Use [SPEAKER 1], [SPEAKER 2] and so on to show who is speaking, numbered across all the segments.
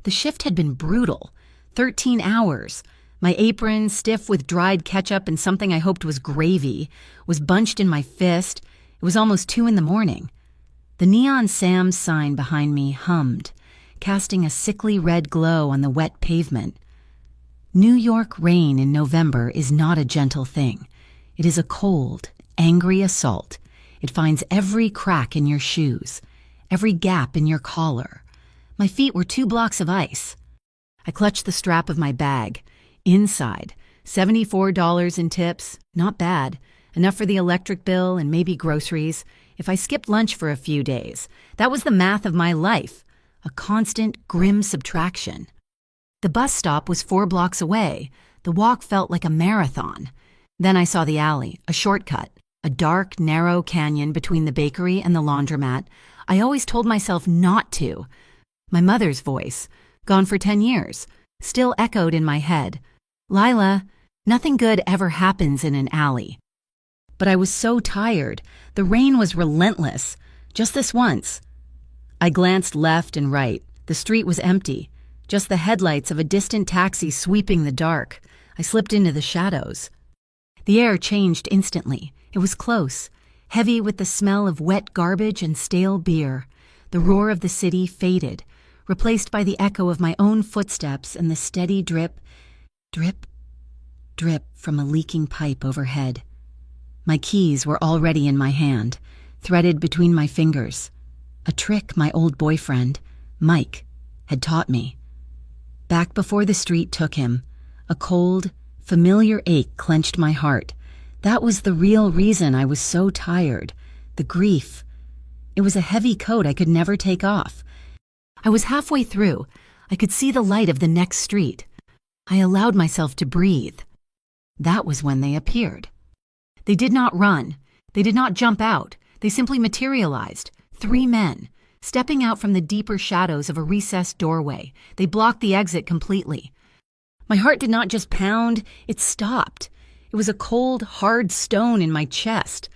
[SPEAKER 1] The shift had been brutal. 13 hours. My apron, stiff with dried ketchup and something I hoped was gravy, was bunched in my fist. It was almost 2 in the morning. The neon Sam's sign behind me hummed, casting a sickly red glow on the wet pavement. New York rain in November is not a gentle thing. It is a cold, angry assault. It finds every crack in your shoes, every gap in your collar. My feet were 2 blocks of ice. I clutched the strap of my bag. Inside, $74 in tips, not bad. Enough for the electric bill and maybe groceries. If I skipped lunch for a few days, that was the math of my life. A constant, grim subtraction. The bus stop was 4 blocks away. The walk felt like a marathon. Then I saw the alley, a shortcut, a dark, narrow canyon between the bakery and the laundromat. I always told myself not to. My mother's voice, gone for 10 years, still echoed in my head. Lila, nothing good ever happens in an alley. But I was so tired. The rain was relentless. Just this once. I glanced left and right. The street was empty. Just the headlights of a distant taxi sweeping the dark. I slipped into the shadows. The air changed instantly. It was close, heavy with the smell of wet garbage and stale beer. The roar of the city faded, replaced by the echo of my own footsteps and the steady drip, drip, drip from a leaking pipe overhead. My keys were already in my hand, threaded between my fingers. A trick my old boyfriend, Mike, had taught me. Back before the street took him, a cold, familiar ache clenched my heart. That was the real reason I was so tired. The grief. It was a heavy coat I could never take off. I was halfway through. I could see the light of the next street. I allowed myself to breathe. That was when they appeared. They did not run. They did not jump out. They simply materialized. 3 men, stepping out from the deeper shadows of a recessed doorway. They blocked the exit completely. My heart did not just pound, it stopped. It was a cold, hard stone in my chest.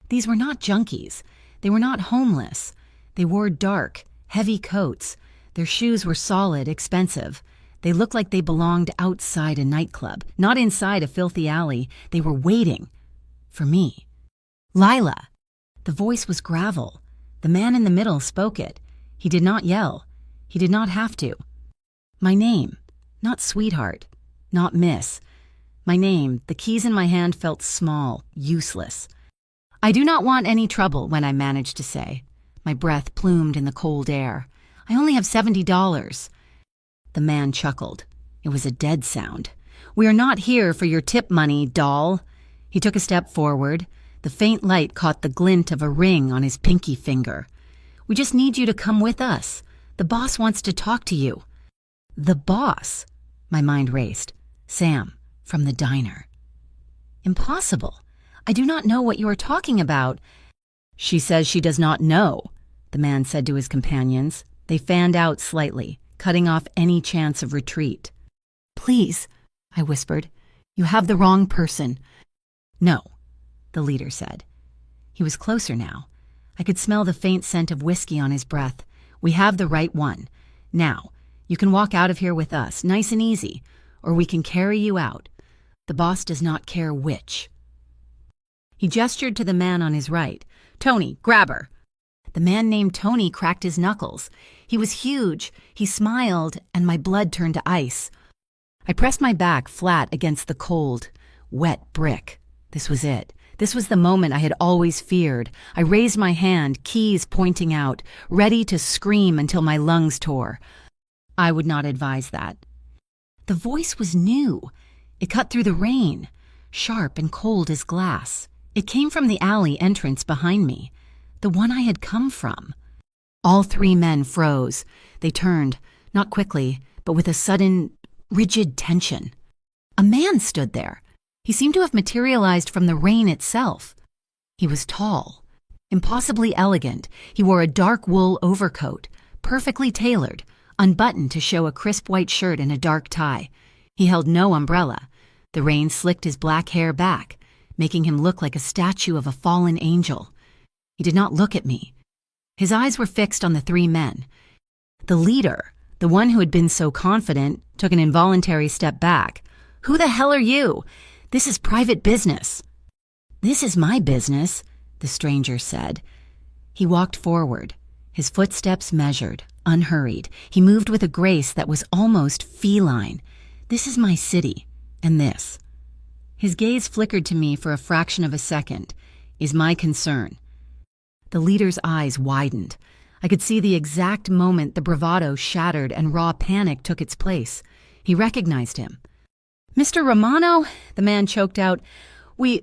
[SPEAKER 1] These were not junkies. They were not homeless. They wore dark, heavy coats. Their shoes were solid, expensive. They looked like they belonged outside a nightclub, not inside a filthy alley. They were waiting for me. Lila. The voice was gravel. The man in the middle spoke it. He did not yell. He did not have to. My name, not sweetheart, not miss. My name, the keys in my hand felt small, useless. I do not want any trouble, when I managed to say. My breath plumed in the cold air. I only have $70. The man chuckled. It was a dead sound. We are not here for your tip money, doll. He took a step forward. The faint light caught the glint of a ring on his pinky finger. We just need you to come with us. The boss wants to talk to you. The boss? My mind raced. Sam, from the diner. Impossible. I do not know what you are talking about. She says she does not know, the man said to his companions. They fanned out slightly, cutting off any chance of retreat. Please, I whispered. You have the wrong person. No, the leader said. He was closer now. I could smell the faint scent of whiskey on his breath. We have the right one. Now, you can walk out of here with us, nice and easy, or we can carry you out. The boss does not care which. He gestured to the man on his right. Tony, grab her. The man named Tony cracked his knuckles. He was huge. He smiled, and my blood turned to ice. I pressed my back flat against the cold, wet brick. This was it. This was the moment I had always feared. I raised my hand, keys pointing out, ready to scream until my lungs tore. I would not advise that. The voice was new. It cut through the rain, sharp and cold as glass. It came from the alley entrance behind me, the one I had come from. All 3 men froze. They turned, not quickly, but with a sudden, rigid tension. A man stood there. He seemed to have materialized from the rain itself. He was tall, impossibly elegant. He wore a dark wool overcoat, perfectly tailored, unbuttoned to show a crisp white shirt and a dark tie. He held no umbrella. The rain slicked his black hair back, making him look like a statue of a fallen angel. He did not look at me. His eyes were fixed on the 3 men. The leader, the The one who had been so confident took an involuntary step back. "Who the hell are you? This is private business." "This is my business," the stranger said. He walked forward, his footsteps measured, unhurried. He moved with a grace that was almost feline. "This is my city, and this." His gaze flickered to me for a fraction of a second. "Is my concern." The leader's eyes widened. I could see the exact moment the bravado shattered and raw panic took its place. He recognized him. "Mr. Romano," the man choked out, We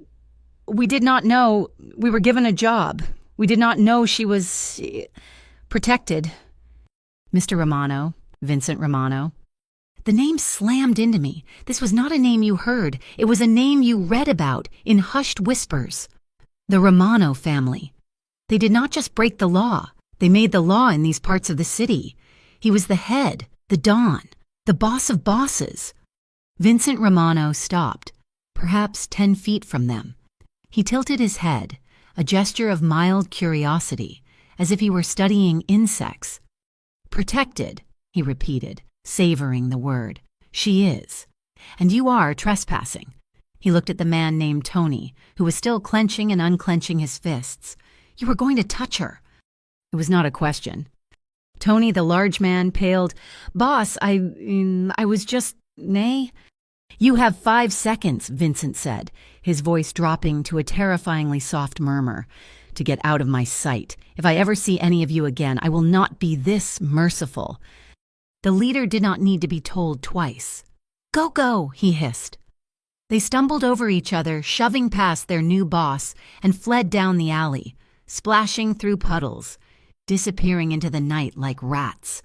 [SPEAKER 1] did not know. We were given a job. We did not know she was protected." "Mr. Romano, Vincent Romano." The name slammed into me. This was not a name you heard. It was a name you read about in hushed whispers. The Romano family. They did not just break the law. They made the law in these parts of the city. He was the head, the Don, the boss of bosses. Vincent Romano stopped, perhaps 10 feet from them. He tilted his head, a gesture of mild curiosity, as if he were studying insects. "Protected," he repeated, savoring the word. "She is. And you are trespassing." He looked at the man named Tony, who was still clenching and unclenching his fists. "You were going to touch her." It was not a question. Tony, the large man, paled. "Boss, I was just, nay." "You have 5 seconds, Vincent said, his voice dropping to a terrifyingly soft murmur. "To get out of my sight. If I ever see any of you again, I will not be this merciful." The leader did not need to be told twice. "Go, go," he hissed. They stumbled over each other, shoving past their new boss, and fled down the alley, splashing through puddles, disappearing into the night like rats.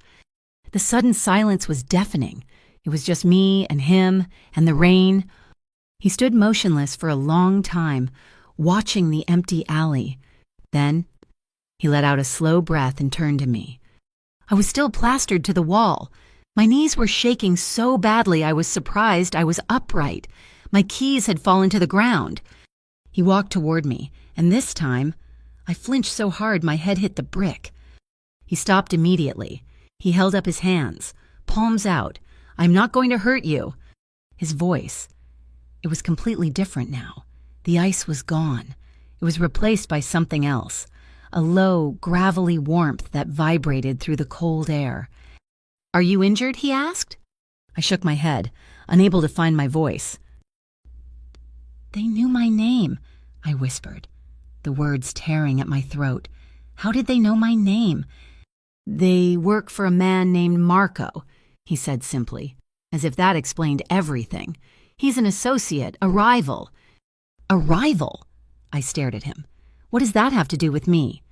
[SPEAKER 1] The sudden silence was deafening. It was just me and him and the rain. He stood motionless for a long time, watching the empty alley. Then he let out a slow breath and turned to me. I was still plastered to the wall. My knees were shaking so badly I was surprised I was upright. My keys had fallen to the ground. He walked toward me, and this time I flinched so hard my head hit the brick. He stopped immediately. He held up his hands, palms out. "I'm not going to hurt you." His voice, it was completely different now. The ice was gone. It was replaced by something else, a low, gravelly warmth that vibrated through the cold air. "Are you injured?" he asked. I shook my head, unable to find my voice. "They knew my name," I whispered, the words tearing at my throat. "How did they know my name?" "They work for a man named Marco," he said simply, as if that explained everything. "He's an associate, a rival." "A rival?" I stared at him. "What does that have to do with me?"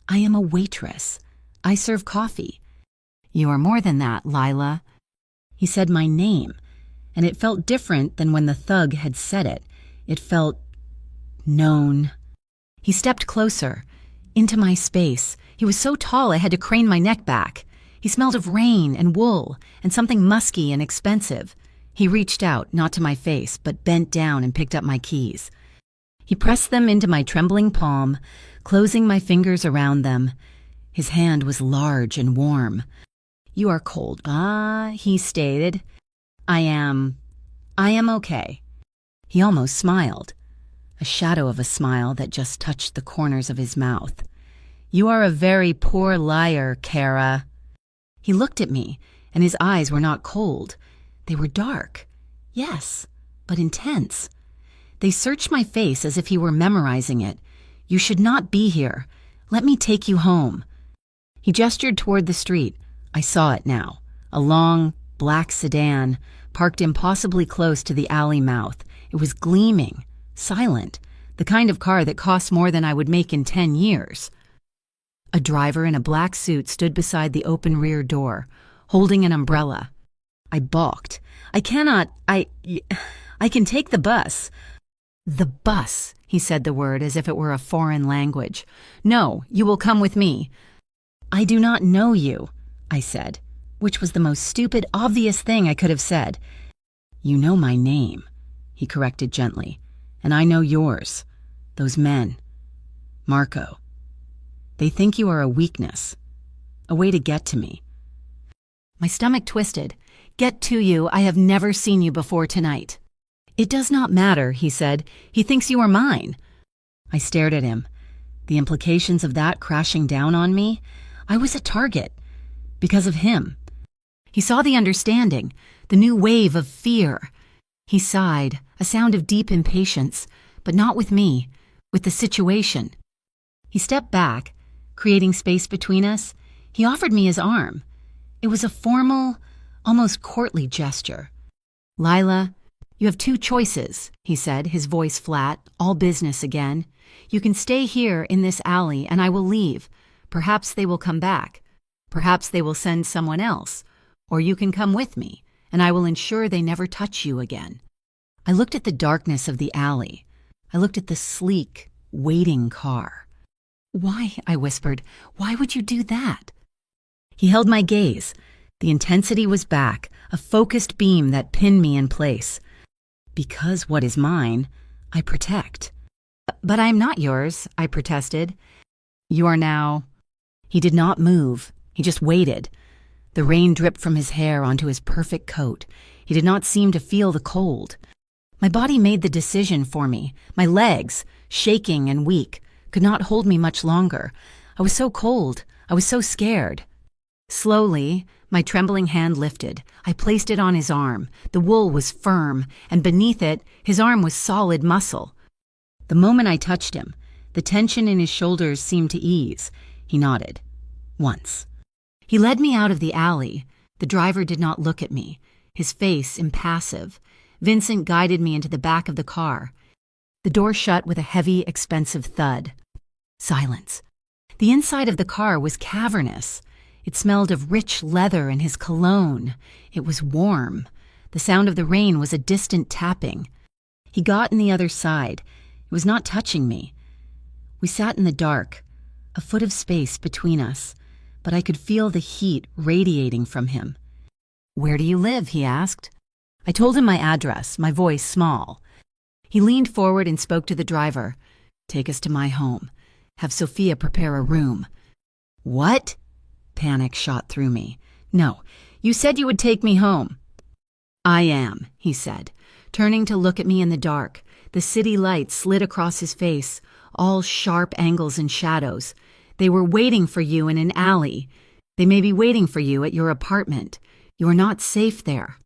[SPEAKER 1] "I am a waitress. I serve coffee." "You are more than that, Lila." He said my name, and it felt different than when the thug had said it. It felt known. He stepped closer, into my space. He was so tall I had to crane my neck back. He smelled of rain and wool and something musky and expensive. He reached out, not to my face, but bent down and picked up my keys. He pressed them into my trembling palm, closing my fingers around them. His hand was large and warm. "You are cold." He stated. I am okay." He almost smiled, a shadow of a smile that just touched the corners of his mouth. "You are a very poor liar, Kara." He looked at me, and his eyes were not cold. They were dark, yes, but intense. They searched my face as if he were memorizing it. "You should not be here. Let me take you home." He gestured toward the street. I saw it now, a long, black sedan, parked impossibly close to the alley mouth. It was gleaming, silent, the kind of car that costs more than I would make in 10 years. A driver in a black suit stood beside the open rear door, holding an umbrella. I balked. I can take the bus." "The bus," he said the word as if it were a foreign language. "No, you will come with me." "I do not know you," I said, which was the most stupid, obvious thing I could have said. "You know my name," he corrected gently, "and I know yours. Those men. Marco. They think you are a weakness, a way to get to me." My stomach twisted. "Get to you, I have never seen you before tonight." "It does not matter," he said. "He thinks you are mine." I stared at him. The implications of that crashing down on me? I was a target. Because of him. He saw the understanding, the new wave of fear. He sighed, a sound of deep impatience, but not with me, with the situation. He stepped back, creating space between us. He offered me his arm. It was a formal, almost courtly gesture. "Lila, you have two choices," he said, his voice flat, all business again. "You can stay here in this alley and I will leave. Perhaps they will come back. Perhaps they will send someone else. Or you can come with me, and I will ensure they never touch you again." I looked at the darkness of the alley. I looked at the sleek, waiting car. "Why?" I whispered. "Why would you do that?" He held my gaze. The intensity was back, a focused beam that pinned me in place. "Because what is mine, I protect." "But I am not yours," I protested. "You are now—" He did not move. He just waited. The rain dripped from his hair onto his perfect coat. He did not seem to feel the cold. My body made the decision for me. My legs, shaking and weak, could not hold me much longer. I was so cold. I was so scared. Slowly, my trembling hand lifted. I placed it on his arm. The wool was firm, and beneath it, his arm was solid muscle. The moment I touched him, the tension in his shoulders seemed to ease. He nodded. Once. He led me out of the alley. The driver did not look at me, his face impassive. Vincent guided me into the back of the car. The door shut with a heavy, expensive thud. Silence. The inside of the car was cavernous. It smelled of rich leather and his cologne. It was warm. The sound of the rain was a distant tapping. He got on the other side. It was not touching me. We sat in the dark, a foot of space between us, but I could feel the heat radiating from him. "Where do you live?" he asked. I told him my address, my voice small. He leaned forward and spoke to the driver. "Take us to my home. Have Sophia prepare a room." "What?" Panic shot through me. "No, you said you would take me home." "I am," he said, turning to look at me in the dark. The city light slid across his face, all sharp angles and shadows. "They were waiting for you in an alley. They may be waiting for you at your apartment. You are not safe there."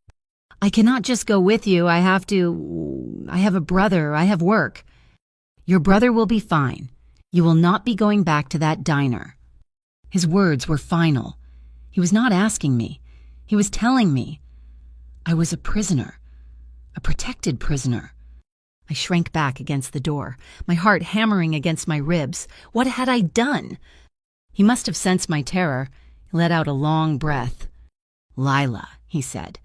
[SPEAKER 1] "I cannot just go with you. I have a brother. I have work." "Your brother will be fine. You will not be going back to that diner." His words were final. He was not asking me. He was telling me. I was a prisoner, a protected prisoner. I shrank back against the door, my heart hammering against my ribs. What had I done? He must have sensed my terror. He let out a long breath. "Lila," he said,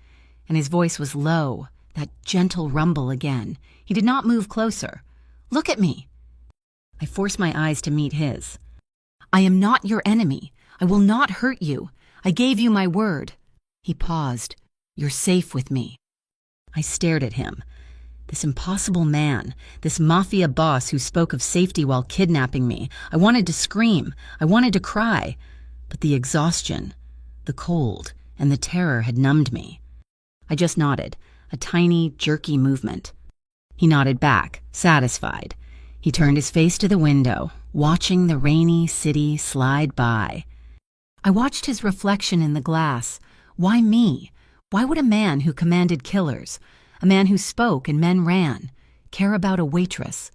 [SPEAKER 1] and his voice was low, that gentle rumble again. He did not move closer. "Look at me." I forced my eyes to meet his. "I am not your enemy. I will not hurt you. I gave you my word." He paused. "You're safe with me." I stared at him. This impossible man, this mafia boss who spoke of safety while kidnapping me. I wanted to scream. I wanted to cry. But the exhaustion, the cold, and the terror had numbed me. I just nodded, a tiny, jerky movement. He nodded back, satisfied. He turned his face to the window, watching the rainy city slide by. I watched his reflection in the glass. Why me? Why would a man who commanded killers, a man who spoke and men ran, care about a waitress?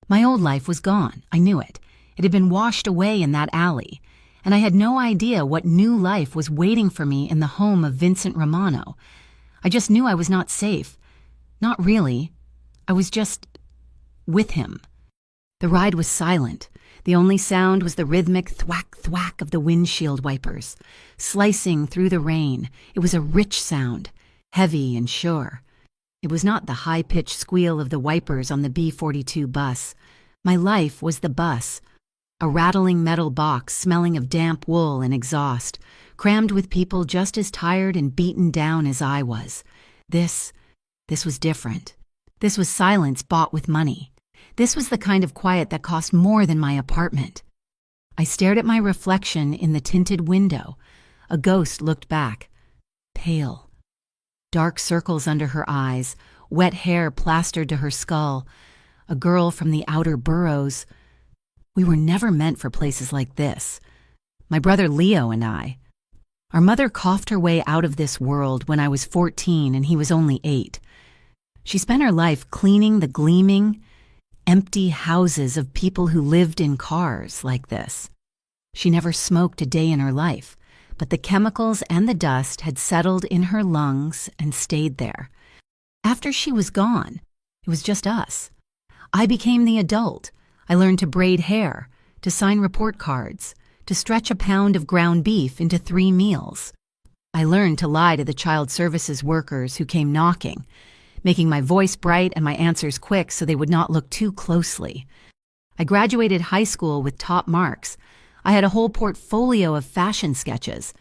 [SPEAKER 1] My old life was gone. I knew it. It had been washed away in that alley, and I had no idea what new life was waiting for me in the home of Vincent Romano. I just knew I was not safe. Not really. I was just with him. The ride was silent. The only sound was the rhythmic thwack-thwack of the windshield wipers, slicing through the rain. It was a rich sound, heavy and sure. It was not the high-pitched squeal of the wipers on the B-42 bus. My life was the bus, a rattling metal box smelling of damp wool and exhaust, crammed with people just as tired and beaten down as I was. This was different. This was silence bought with money. This was the kind of quiet that cost more than my apartment. I stared at my reflection in the tinted window. A ghost looked back, pale. Dark circles under her eyes, wet hair plastered to her skull. A girl from the outer boroughs. We were never meant for places like this. My brother Leo and I. Our mother coughed her way out of this world when I was 14 and he was only 8. She spent her life cleaning the gleaming, empty houses of people who lived in cars like this. She never smoked a day in her life, but the chemicals and the dust had settled in her lungs and stayed there. After she was gone, it was just us. I became the adult. I learned to braid hair, to sign report cards, to stretch a pound of ground beef into 3 meals. I learned to lie to the child services workers who came knocking, making my voice bright and my answers quick so they would not look too closely. I graduated high school with top marks. I had a whole portfolio of fashion sketches,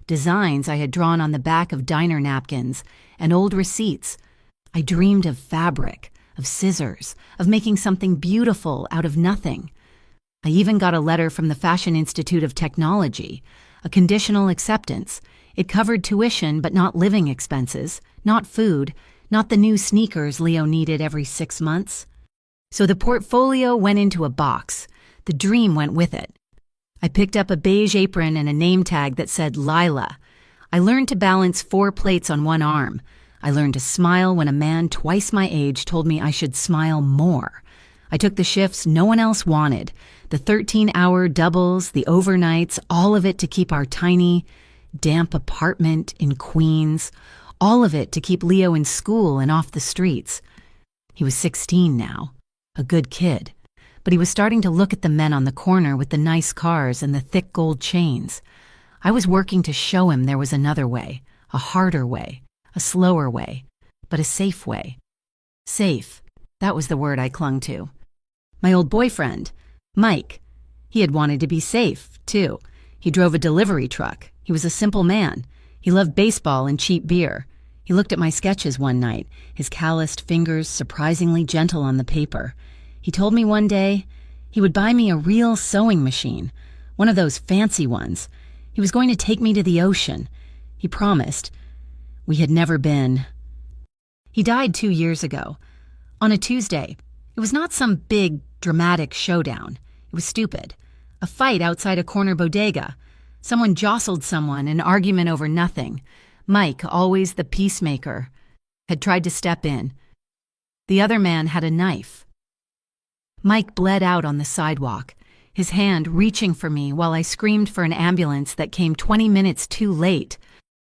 [SPEAKER 1] designs I had drawn on the back of diner napkins, and old receipts. I dreamed of fabric, of scissors, of making something beautiful out of nothing. I even got a letter from the Fashion Institute of Technology, a conditional acceptance. It covered tuition but not living expenses, not food, not the new sneakers Leo needed every 6 months. So the portfolio went into a box. The dream went with it. I picked up a beige apron and a name tag that said Lila. I learned to balance 4 plates on one arm. I learned to smile when a man twice my age told me I should smile more. I took the shifts no one else wanted, the 13-hour doubles, the overnights, all of it to keep our tiny, damp apartment in Queens, all of it to keep Leo in school and off the streets. He was 16 now, a good kid, but he was starting to look at the men on the corner with the nice cars and the thick gold chains. I was working to show him there was another way, a harder way, a slower way, but a safe way. Safe, that was the word I clung to. My old boyfriend, Mike, he had wanted to be safe, too. He drove a delivery truck. He was a simple man. He loved baseball and cheap beer. He looked at my sketches one night, his calloused fingers surprisingly gentle on the paper. He told me one day he would buy me a real sewing machine, one of those fancy ones. He was going to take me to the ocean. He promised. We had never been. He died 2 years ago. On a Tuesday. It was not some big, dramatic showdown. It was stupid. A fight outside a corner bodega. Someone jostled someone, an argument over nothing. Mike, always the peacemaker, had tried to step in. The other man had a knife. Mike bled out on the sidewalk, his hand reaching for me while I screamed for an ambulance that came 20 minutes too late.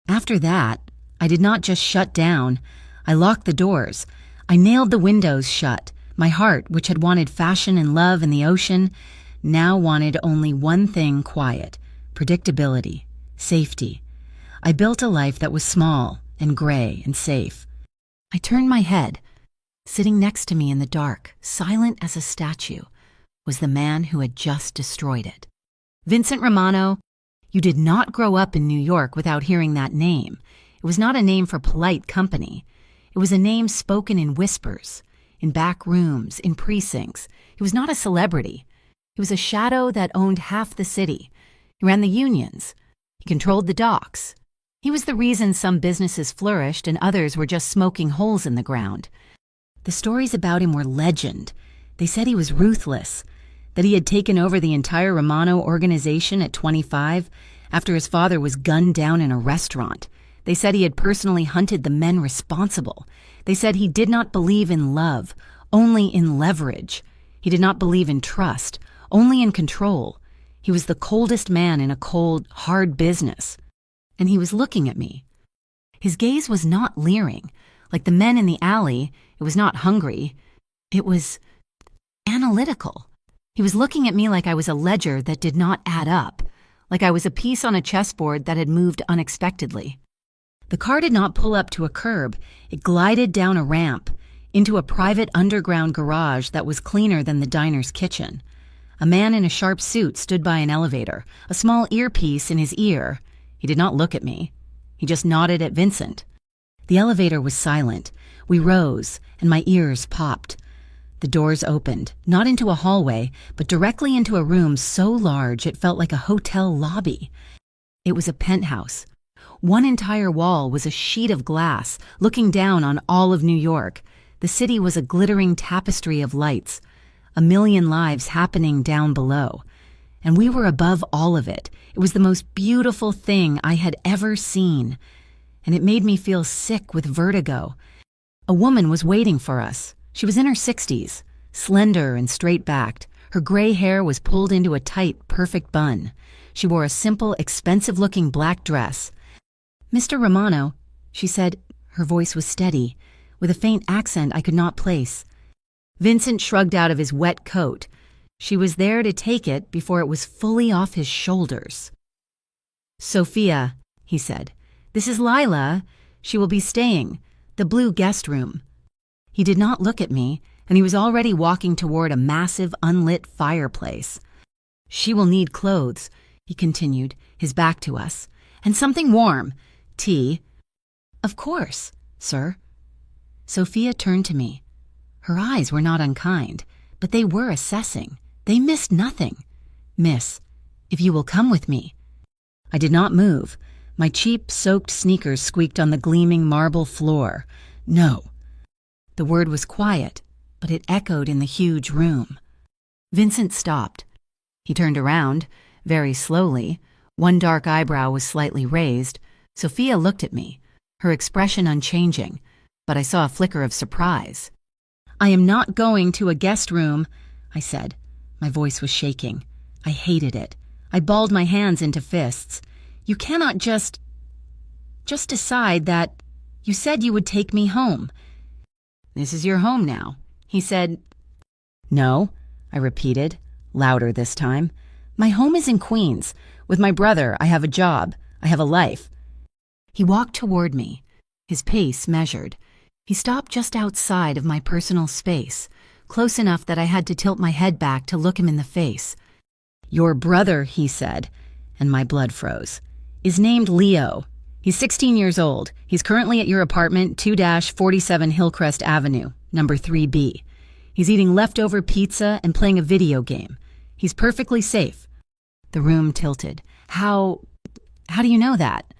[SPEAKER 1] After that, I did not just shut down. I locked the doors. I nailed the windows shut. My heart, which had wanted fashion and love and the ocean, now wanted only one thing: quiet, predictability, safety. I built a life that was small and gray and safe. I turned my head. Sitting next to me in the dark, silent as a statue, was the man who had just destroyed it. Vincent Romano. You did not grow up in New York without hearing that name. It was not a name for polite company. It was a name spoken in whispers, in back rooms, in precincts. He was not a celebrity. He was a shadow that owned half the city. He ran the unions. He controlled the docks. He was the reason some businesses flourished and others were just smoking holes in the ground. The stories about him were legend. They said he was ruthless, that he had taken over the entire Romano organization at 25 after his father was gunned down in a restaurant. They said he had personally hunted the men responsible. They said he did not believe in love, only in leverage. He did not believe in trust, only in control. He was the coldest man in a cold, hard business. And he was looking at me. His gaze was not leering. Like the men in the alley, it was not hungry. It was analytical. He was looking at me like I was a ledger that did not add up, like I was a piece on a chessboard that had moved unexpectedly. The car did not pull up to a curb. It glided down a ramp, into a private underground garage that was cleaner than the diner's kitchen. A man in a sharp suit stood by an elevator, a small earpiece in his ear. He did not look at me. He just nodded at Vincent. The elevator was silent. We rose, and my ears popped. The doors opened, not into a hallway, but directly into a room so large it felt like a hotel lobby. It was a penthouse. One entire wall was a sheet of glass looking down on all of New York. The city was a glittering tapestry of lights, a million lives happening down below. And we were above all of it. It was the most beautiful thing I had ever seen. And it made me feel sick with vertigo. A woman was waiting for us. She was in her 60s, slender and straight-backed. Her gray hair was pulled into a tight, perfect bun. She wore a simple, expensive-looking black dress. "Mr. Romano," she said. Her voice was steady, with a faint accent I could not place. Vincent shrugged out of his wet coat. She was there to take it before it was fully off his shoulders. "Sophia," he said. "This is Lila. She will be staying. The blue guest room." He did not look at me, and he was already walking toward a massive, unlit fireplace. "She will need clothes," he continued, his back to us. "And something warm. Tea." "Of course, sir." Sophia turned to me. Her eyes were not unkind, but they were assessing. They missed nothing. "Miss, if you will come with me." I did not move. My cheap, soaked sneakers squeaked on the gleaming marble floor. "No." The word was quiet, but it echoed in the huge room. Vincent stopped. He turned around, very slowly. One dark eyebrow was slightly raised. Sophia looked at me, her expression unchanging, but I saw a flicker of surprise. "I am not going to a guest room," I said. My voice was shaking. I hated it. I balled my hands into fists. "You cannot just decide that you said you would take me home." "This is your home now," he said. "No," I repeated, louder this time. "My home is in Queens. With my brother, I have a job. I have a life." He walked toward me, his pace measured. He stopped just outside of my personal space, close enough that I had to tilt my head back to look him in the face. "Your brother," he said, and my blood froze, "is named Leo. He's 16 years old. He's currently at your apartment, 2-47 Hillcrest Avenue, number 3B. He's eating leftover pizza and playing a video game. He's perfectly safe." The room tilted. How do you know that?"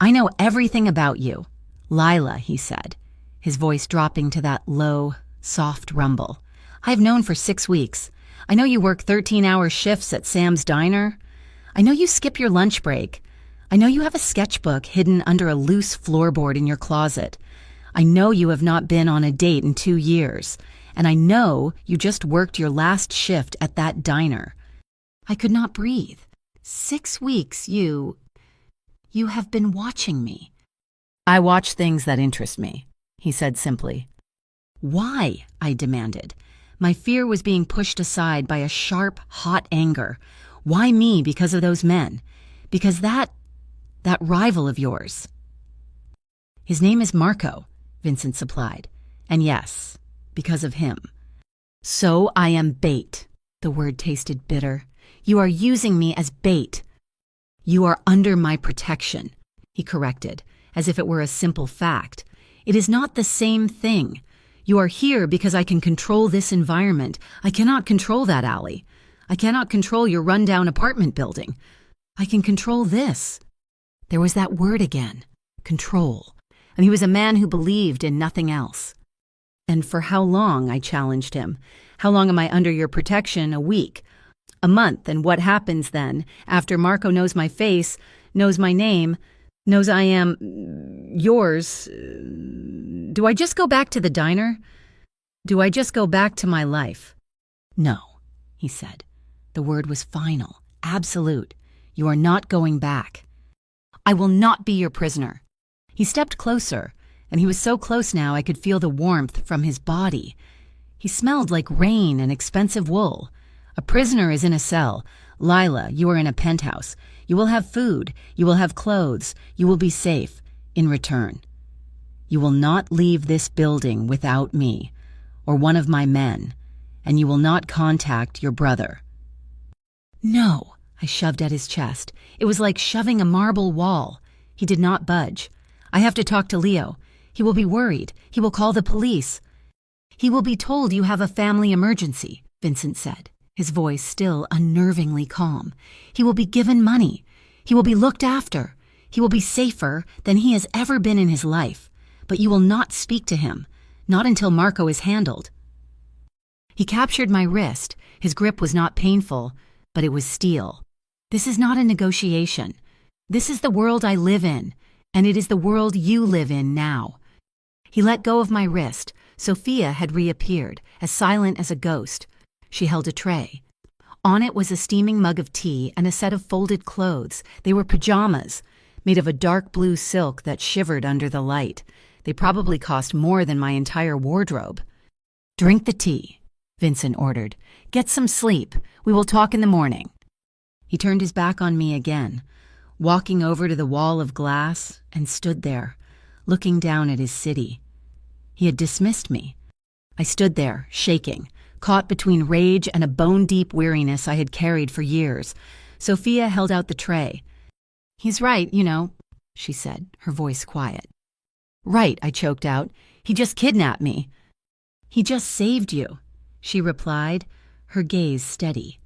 [SPEAKER 1] "I know everything about you." "Lila," he said, his voice dropping to that low, soft rumble. "I've known for 6 weeks. I know you work 13-hour shifts at Sam's Diner. I know you skip your lunch break. I know you have a sketchbook hidden under a loose floorboard in your closet. I know you have not been on a date in 2 years. And I know you just worked your last shift at that diner." I could not breathe. 6 weeks, you have been watching me." "I watch things that interest me," he said simply. "Why?" I demanded. My fear was being pushed aside by a sharp, hot anger. "Why me because of those men? Because that rival of yours." "His name is Marco," Vincent supplied. "And yes, because of him." "So I am bait." The word tasted bitter. "You are using me as bait." "You are under my protection," he corrected, as if it were a simple fact. "It is not the same thing. You are here because I can control this environment. I cannot control that alley. I cannot control your rundown apartment building. I can control this." There was that word again, control. And he was a man who believed in nothing else. "And for how long?" I challenged him. "How long am I under your protection? A week? A month? And what happens then, after Marco knows my face, knows my name, knows I am yours? Do I just go back to the diner? Do I just go back to my life?" "No," he said. The word was final, absolute. "You are not going back. I will not be your prisoner." He stepped closer, and he was so close now I could feel the warmth from his body. He smelled like rain and expensive wool. "A prisoner is in a cell. Lila, you are in a penthouse. You will have food. You will have clothes. You will be safe. In return, you will not leave this building without me, or one of my men, and you will not contact your brother." "No," I shoved at his chest. It was like shoving a marble wall. He did not budge. "I have to talk to Leo. He will be worried. He will call the police." "He will be told you have a family emergency," Vincent said, his voice still unnervingly calm. "He will be given money. He will be looked after. He will be safer than he has ever been in his life, but you will not speak to him, not until Marco is handled." He captured my wrist. His grip was not painful, but it was steel. "This is not a negotiation. This is the world I live in, and it is the world you live in now." He let go of my wrist. Sophia had reappeared, as silent as a ghost. She held a tray. On it was a steaming mug of tea and a set of folded clothes. They were pajamas, made of a dark blue silk that shivered under the light. They probably cost more than my entire wardrobe. "Drink the tea," Vincent ordered. "Get some sleep. We will talk in the morning." He turned his back on me again, walking over to the wall of glass, and stood there, looking down at his city. He had dismissed me. I stood there, shaking, caught between rage and a bone-deep weariness I had carried for years. Sophia held out the tray. "He's right, you know," she said, her voice quiet. "Right," I choked out. "He just kidnapped me." "He just saved you," she replied, her gaze steady.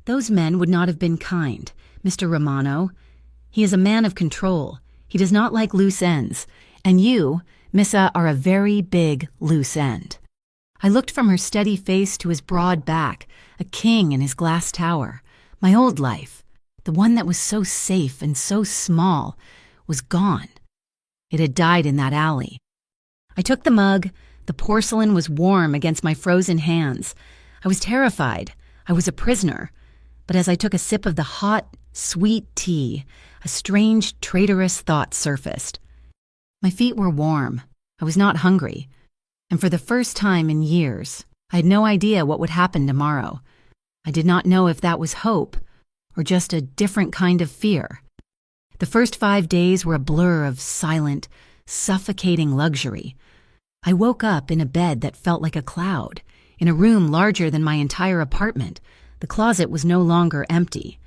[SPEAKER 1] "Those men would not have been kind, Mr. Romano. He is a man of control. He does not like loose ends. And you, Missa, are a very big loose end." I looked from her steady face to his broad back, a king in his glass tower. My old life, the one that was so safe and so small, was gone. It had died in that alley. I took the mug. The porcelain was warm against my frozen hands. I was terrified. I was a prisoner. But as I took a sip of the hot, sweet tea, a strange, traitorous thought surfaced. My feet were warm. I was not hungry. And for the first time in years, I had no idea what would happen tomorrow. I did not know if that was hope or just a different kind of fear. The first 5 days were a blur of silent, suffocating luxury. I woke up in a bed that felt like a cloud, in a room larger than my entire apartment. The closet was no longer empty.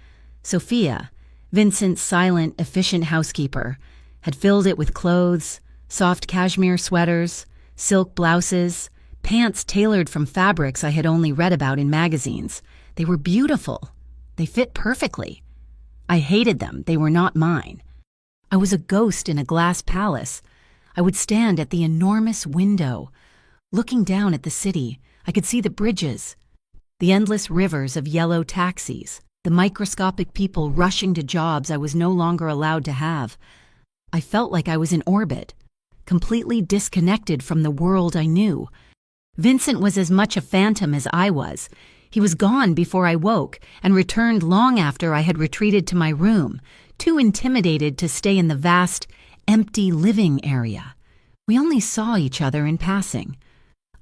[SPEAKER 1] Sophia, Vincent's silent, efficient housekeeper, had filled it with clothes, soft cashmere sweaters, silk blouses, pants tailored from fabrics I had only read about in magazines. They were beautiful. They fit perfectly. I hated them. They were not mine. I was a ghost in a glass palace. I would stand at the enormous window. Looking down at the city, I could see the bridges, the endless rivers of yellow taxis, the microscopic people rushing to jobs I was no longer allowed to have. I felt like I was in orbit, completely disconnected from the world I knew. Vincent was as much a phantom as I was. He was gone before I woke and returned long after I had retreated to my room, too intimidated to stay in the vast, empty living area. We only saw each other in passing.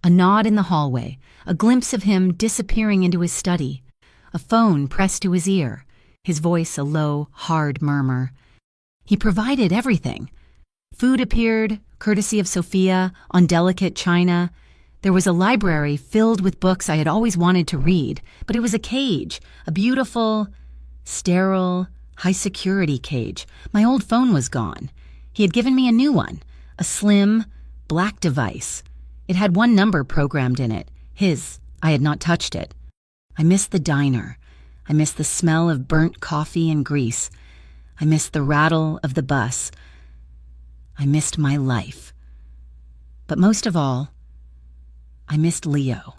[SPEAKER 1] A nod in the hallway, a glimpse of him disappearing into his study, a phone pressed to his ear, his voice a low, hard murmur. He provided everything. Food appeared, courtesy of Sophia, on delicate china. There was a library filled with books I had always wanted to read, but it was a cage, a beautiful, sterile, high-security cage. My old phone was gone. He had given me a new one, a slim, black device. It had one number programmed in it, his. I had not touched it. I missed the diner. I missed the smell of burnt coffee and grease. I missed the rattle of the bus. I missed my life. But most of all, I missed Leo.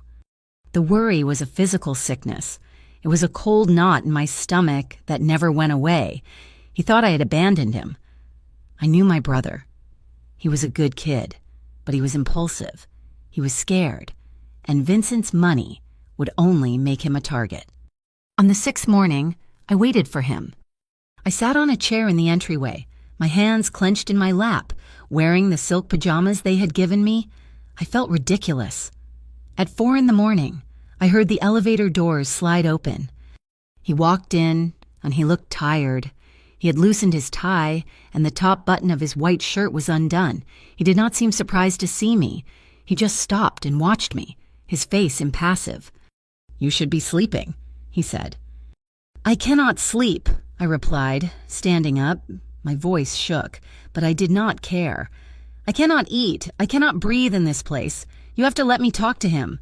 [SPEAKER 1] The worry was a physical sickness. It was a cold knot in my stomach that never went away. He thought I had abandoned him. I knew my brother. He was a good kid, but he was impulsive. He was scared, and Vincent's money would only make him a target. On the 6th morning, I waited for him. I sat on a chair in the entryway, my hands clenched in my lap, wearing the silk pajamas they had given me. I felt ridiculous. At 4 a.m, I heard the elevator doors slide open. He walked in, and he looked tired. He had loosened his tie, and the top button of his white shirt was undone. He did not seem surprised to see me. He just stopped and watched me, his face impassive. "You should be sleeping," he said. "I cannot sleep," I replied, standing up. My voice shook, but I did not care. "I cannot eat. I cannot breathe in this place. You have to let me talk to him."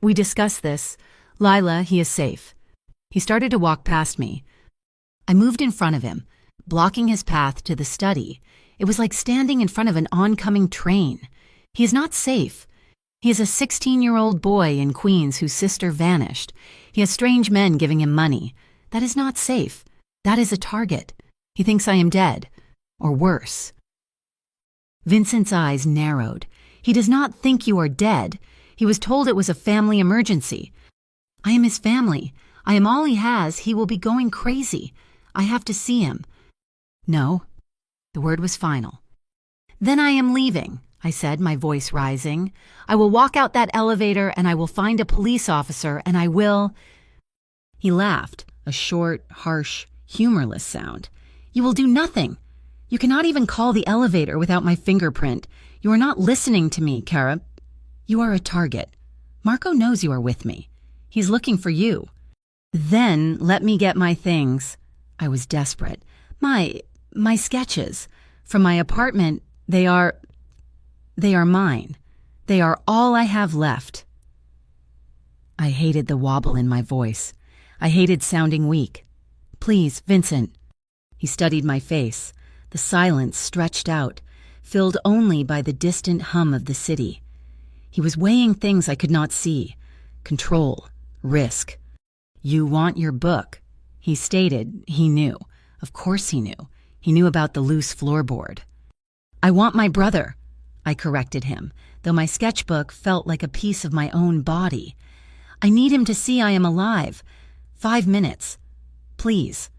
[SPEAKER 1] We discussed this. "Lila, he is safe." He started to walk past me. I moved in front of him, blocking his path to the study. It was like standing in front of an oncoming train. He is not safe. He is a 16-year-old boy in Queens whose sister vanished. He has strange men giving him money. That is not safe. That is a target. He thinks I am dead. Or worse. Vincent's eyes narrowed. He does not think you are dead. He was told it was a family emergency. I am his family. I am all he has. He will be going crazy. I have to see him. No. The word was final. Then I am leaving, I said, my voice rising. I will walk out that elevator and I will find a police officer and I will... He laughed, a short, harsh, humorless sound. You will do nothing. You cannot even call the elevator without my fingerprint. You are not listening to me, Kara. You are a target. Marco knows you are with me. He's looking for you. Then let me get my things. I was desperate. My sketches. From my apartment, they are mine. They are all I have left. I hated the wobble in my voice. I hated sounding weak. Please, Vincent. He studied my face. The silence stretched out, filled only by the distant hum of the city. He was weighing things I could not see. Control, risk. You want your book. He stated he knew. Of course he knew. He knew about the loose floorboard. I want my brother, I corrected him, though my sketchbook felt like a piece of my own body. I need him to see I am alive. 5 minutes. Please.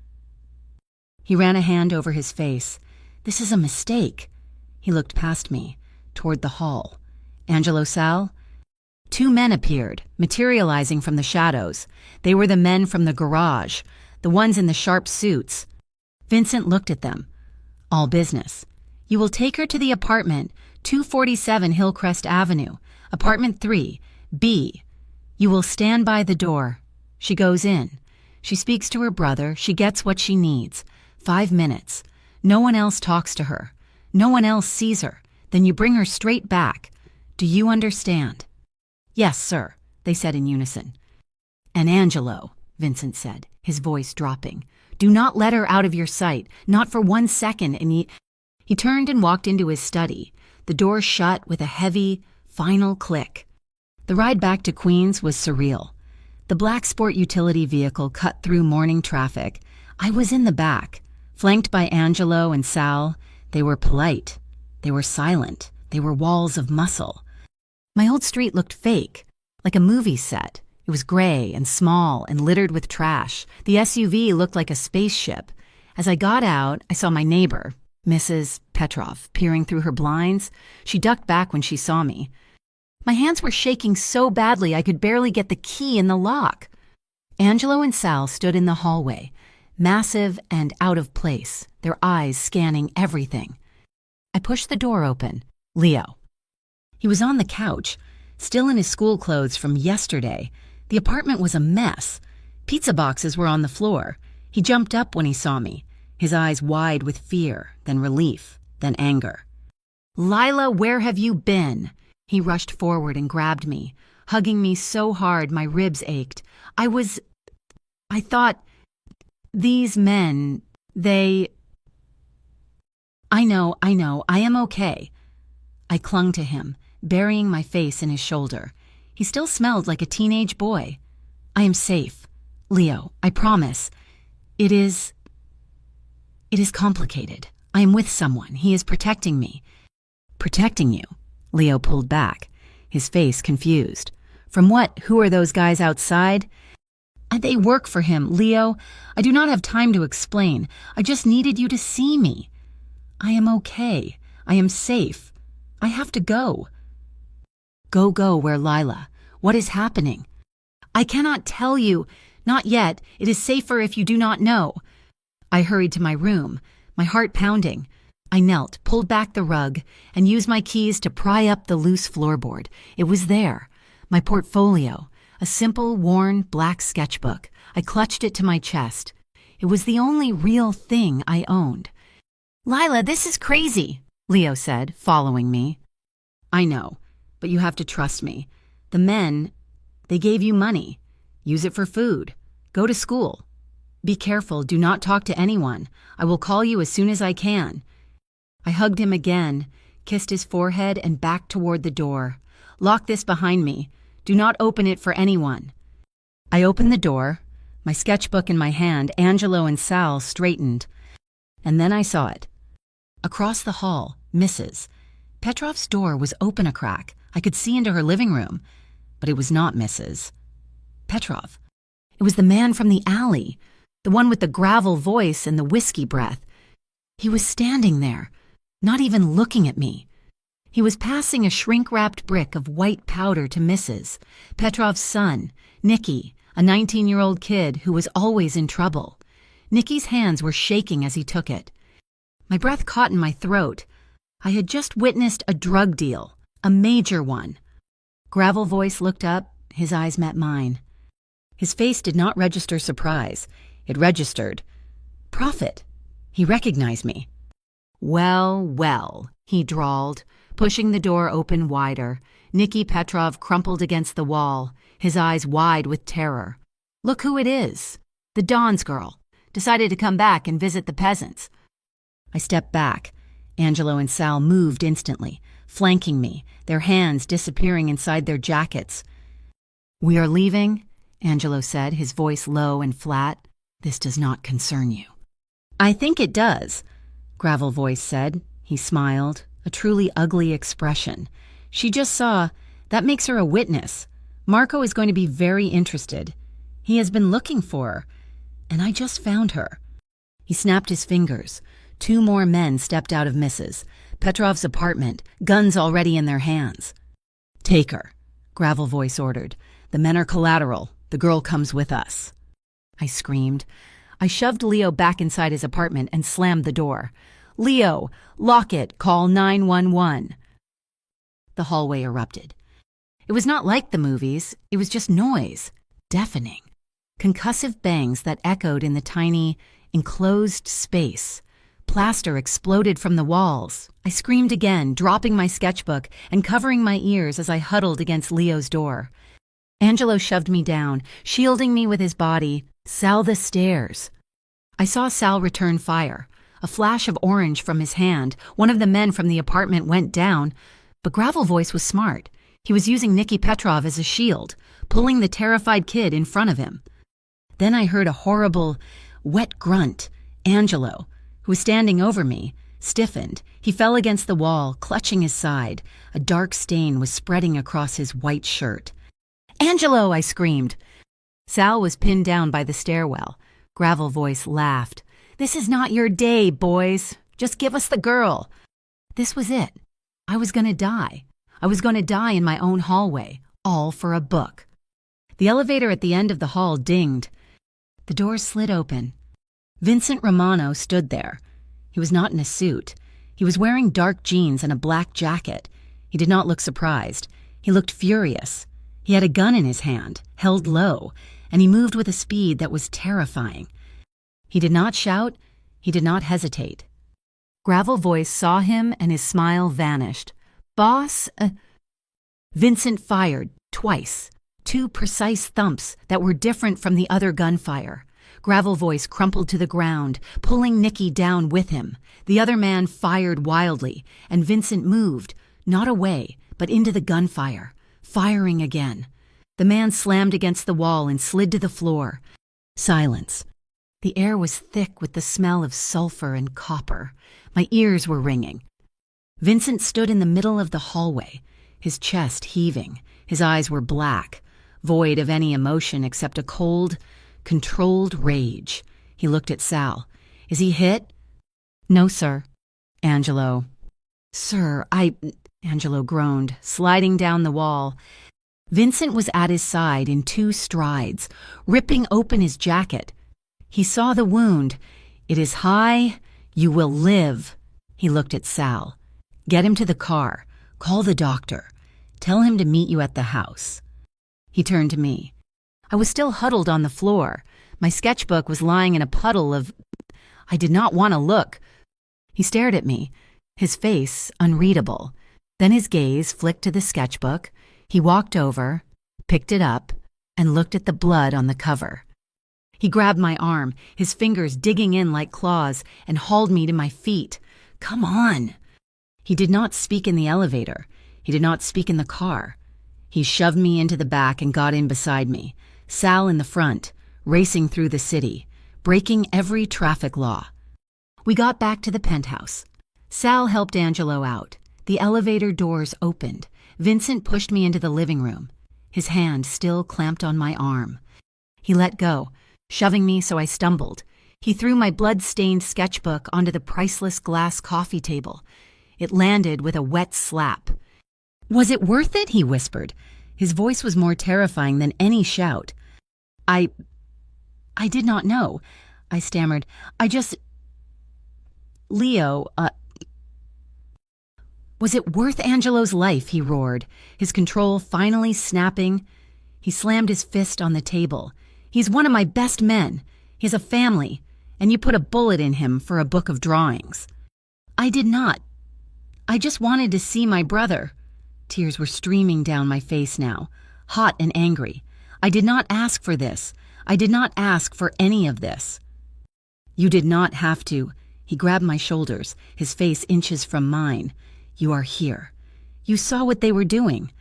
[SPEAKER 1] He ran a hand over his face. This is a mistake. He looked past me, toward the hall. Angelo Sal? 2 men appeared, materializing from the shadows. They were the men from the garage, the ones in the sharp suits. Vincent looked at them. All business. You will take her to the apartment, 247 Hillcrest Avenue, apartment 3, B. You will stand by the door. She goes in. She speaks to her brother. She gets what she needs. 5 minutes. No one else talks to her. No one else sees her. Then you bring her straight back. Do you understand? Yes, sir, they said in unison. And Angelo, Vincent said, his voice dropping. Do not let her out of your sight, not for 1 second. And he turned and walked into his study. The door shut with a heavy, final click. The ride back to Queens was surreal. The black sport utility vehicle cut through morning traffic. I was in the back, flanked by Angelo and Sal. They were polite. They were silent. They were walls of muscle. My old street looked fake, like a movie set. It was gray and small and littered with trash. The SUV looked like a spaceship. As I got out, I saw my neighbor, Mrs. Petrov, peering through her blinds. She ducked back when she saw me. My hands were shaking so badly I could barely get the key in the lock. Angelo and Sal stood in the hallway, massive and out of place, their eyes scanning everything. I pushed the door open. Leo. He was on the couch, still in his school clothes from yesterday. The apartment was a mess. Pizza boxes were on the floor. He jumped up when he saw me, his eyes wide with fear, then relief, then anger. Lila, where have you been? He rushed forward and grabbed me, hugging me so hard my ribs ached. I thought, these men, they... I know, I am okay. I clung to him, burying my face in his shoulder. He still smelled like a teenage boy. I am safe. Leo, I promise. It is complicated. I am with someone. He is protecting me. Protecting you? Leo pulled back, his face confused. From what? Who are those guys outside? They work for him, Leo. I do not have time to explain. I just needed you to see me. I am okay. I am safe. I have to go. Go where, Lila? What is happening? I cannot tell you. Not yet. It is safer if you do not know. I hurried to my room, my heart pounding. I knelt, pulled back the rug, and used my keys to pry up the loose floorboard. It was there. My portfolio. A simple, worn, black sketchbook. I clutched it to my chest. It was the only real thing I owned. Lila, this is crazy, Leo said, following me. I know, but you have to trust me. The men, they gave you money. Use it for food. Go to school. Be careful, do not talk to anyone. I will call you as soon as I can. I hugged him again, kissed his forehead, and backed toward the door. Lock this behind me. Do not open it for anyone. I opened the door, my sketchbook in my hand. Angelo and Sal straightened. And then I saw it. Across the hall, Mrs. Petrov's door was open a crack. I could see into her living room, but it was not Mrs. Petrov. It was the man from the alley, the one with the gravel voice and the whiskey breath. He was standing there, not even looking at me. He was passing a shrink-wrapped brick of white powder to Mrs. Petrov's son, Nicky, a 19-year-old kid who was always in trouble. Nicky's hands were shaking as he took it. My breath caught in my throat. I had just witnessed a drug deal, a major one. Gravel Voice looked up, his eyes met mine. His face did not register surprise. It registered profit. He recognized me. Well, well, he drawled, pushing the door open wider. Nicky Petrov crumpled against the wall, his eyes wide with terror. Look who it is. The Don's girl. Decided to come back and visit the peasants. I stepped back. Angelo and Sal moved instantly, flanking me, their hands disappearing inside their jackets. We are leaving, Angelo said, his voice low and flat. This does not concern you. I think it does, Gravel Voice said. He smiled, a truly ugly expression. She just saw. That makes her a witness. Marco is going to be very interested. He has been looking for her, and I just found her. He snapped his fingers. 2 more men stepped out of Mrs. Petrov's apartment, guns already in their hands. Take her, Gravel Voice ordered. The men are collateral. The girl comes with us. I screamed. I shoved Leo back inside his apartment and slammed the door. Leo, lock it. Call 911. The hallway erupted. It was not like the movies. It was just noise, deafening, concussive bangs that echoed in the tiny, enclosed space. Plaster exploded from the walls. I screamed again, dropping my sketchbook and covering my ears as I huddled against Leo's door. Angelo shoved me down, shielding me with his body. Sal, the stairs. I saw Sal return fire. A flash of orange from his hand. One of the men from the apartment went down, but Gravel Voice was smart. He was using Nicky Petrov as a shield, pulling the terrified kid in front of him. Then I heard a horrible, wet grunt. Angelo, who was standing over me, stiffened. He fell against the wall, clutching his side. A dark stain was spreading across his white shirt. Angelo, I screamed. Sal was pinned down by the stairwell. Gravel Voice laughed. This is not your day, boys. Just give us the girl. This was it. I was going to die. I was going to die in my own hallway, all for a book. The elevator at the end of the hall dinged. The door slid open. Vincent Romano stood there. He was not in a suit. He was wearing dark jeans and a black jacket. He did not look surprised. He looked furious. He had a gun in his hand, held low, and he moved with a speed that was terrifying. He did not shout. He did not hesitate. Gravel Voice saw him and his smile vanished. Boss? Vincent fired, twice. 2 precise thumps that were different from the other gunfire. Gravel Voice crumpled to the ground, pulling Nicky down with him. The other man fired wildly, and Vincent moved, not away, but into the gunfire, firing again. The man slammed against the wall and slid to the floor. Silence. The air was thick with the smell of sulfur and copper. My ears were ringing. Vincent stood in the middle of the hallway, his chest heaving. His eyes were black, void of any emotion except a cold, controlled rage. He looked at Sal. Is he hit? No, sir. Angelo. Sir, Angelo groaned, sliding down the wall. Vincent was at his side in 2 strides, ripping open his jacket. He saw the wound. It is high. You will live. He looked at Sal. Get him to the car. Call the doctor. Tell him to meet you at the house. He turned to me. I was still huddled on the floor. My sketchbook was lying in a puddle of... I did not want to look. He stared at me, his face unreadable. Then his gaze flicked to the sketchbook. He walked over, picked it up, and looked at the blood on the cover. He grabbed my arm, his fingers digging in like claws, and hauled me to my feet. "Come on." He did not speak in the elevator. He did not speak in the car. He shoved me into the back and got in beside me, Sal in the front, racing through the city, breaking every traffic law. We got back to the penthouse. Sal helped Angelo out. The elevator doors opened. Vincent pushed me into the living room, his hand still clamped on my arm. He let go, shoving me so I stumbled. He threw my blood-stained sketchbook onto the priceless glass coffee table. It landed with a wet slap. "Was it worth it?" he whispered. His voice was more terrifying than any shout. I did not know," I stammered. Leo, "Was it worth Angelo's life?" he roared, his control finally snapping. He slammed his fist on the table. "He's one of my best men. He has a family, and you put a bullet in him for a book of drawings." "I did not. I just wanted to see my brother." Tears were streaming down my face now, hot and angry. "I did not ask for this. I did not ask for any of this." "You did not have to." He grabbed my shoulders, his face inches from mine. "You are here. You saw what they were doing.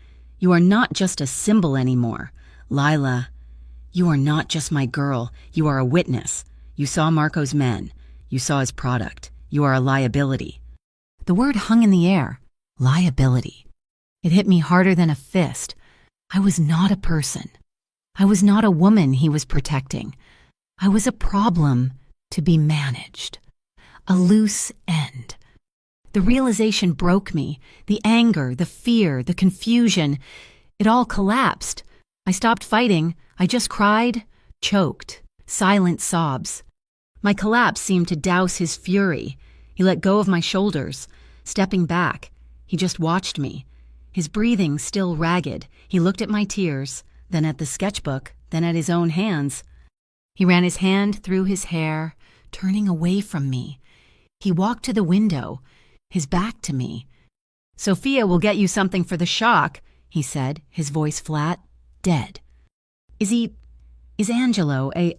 [SPEAKER 1] You are not just a symbol anymore. Lila, you are not just my girl. You are a witness. You saw Marco's men. You saw his product. You are a liability." The word hung in the air. Liability. It hit me harder than a fist. I was not a person. I was not a woman he was protecting. I was a problem to be managed. A loose end. The realization broke me. The anger, the fear, the confusion. It all collapsed. I stopped fighting. I just cried, choked, silent sobs. My collapse seemed to douse his fury. He let go of my shoulders. Stepping back, he just watched me. His breathing still ragged. He looked at my tears, then at the sketchbook, then at his own hands. He ran his hand through his hair, turning away from me. He walked to the window, his back to me. "Sophia will get you something for the shock," he said, his voice flat, dead. Is Angelo a...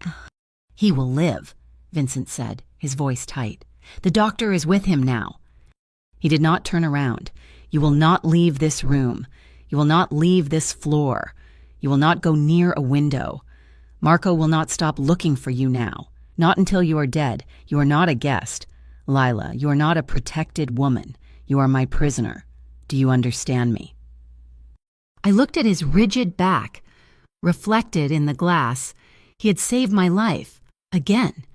[SPEAKER 1] "He will live," Vincent said, his voice tight. "The doctor is with him now." He did not turn around. "You will not leave this room. You will not leave this floor. You will not go near a window. Marco will not stop looking for you now. Not until you are dead. You are not a guest. Lila, you are not a protected woman. You are my prisoner. Do you understand me?" I looked at his rigid back. Reflected in the glass, he had saved my life, again,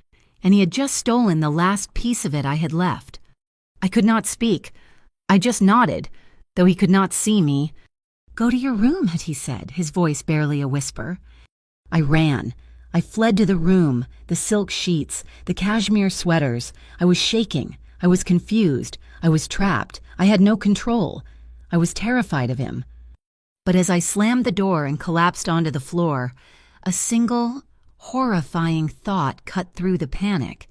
[SPEAKER 1] and he had just stolen the last piece of it I had left. I could not speak. I just nodded, though he could not see me. "Go to your room," he said, his voice barely a whisper. I ran. I fled to the room, the silk sheets, the cashmere sweaters. I was shaking. I was confused. I was trapped. I had no control. I was terrified of him. But as I slammed the door and collapsed onto the floor, a single, horrifying thought cut through the panic.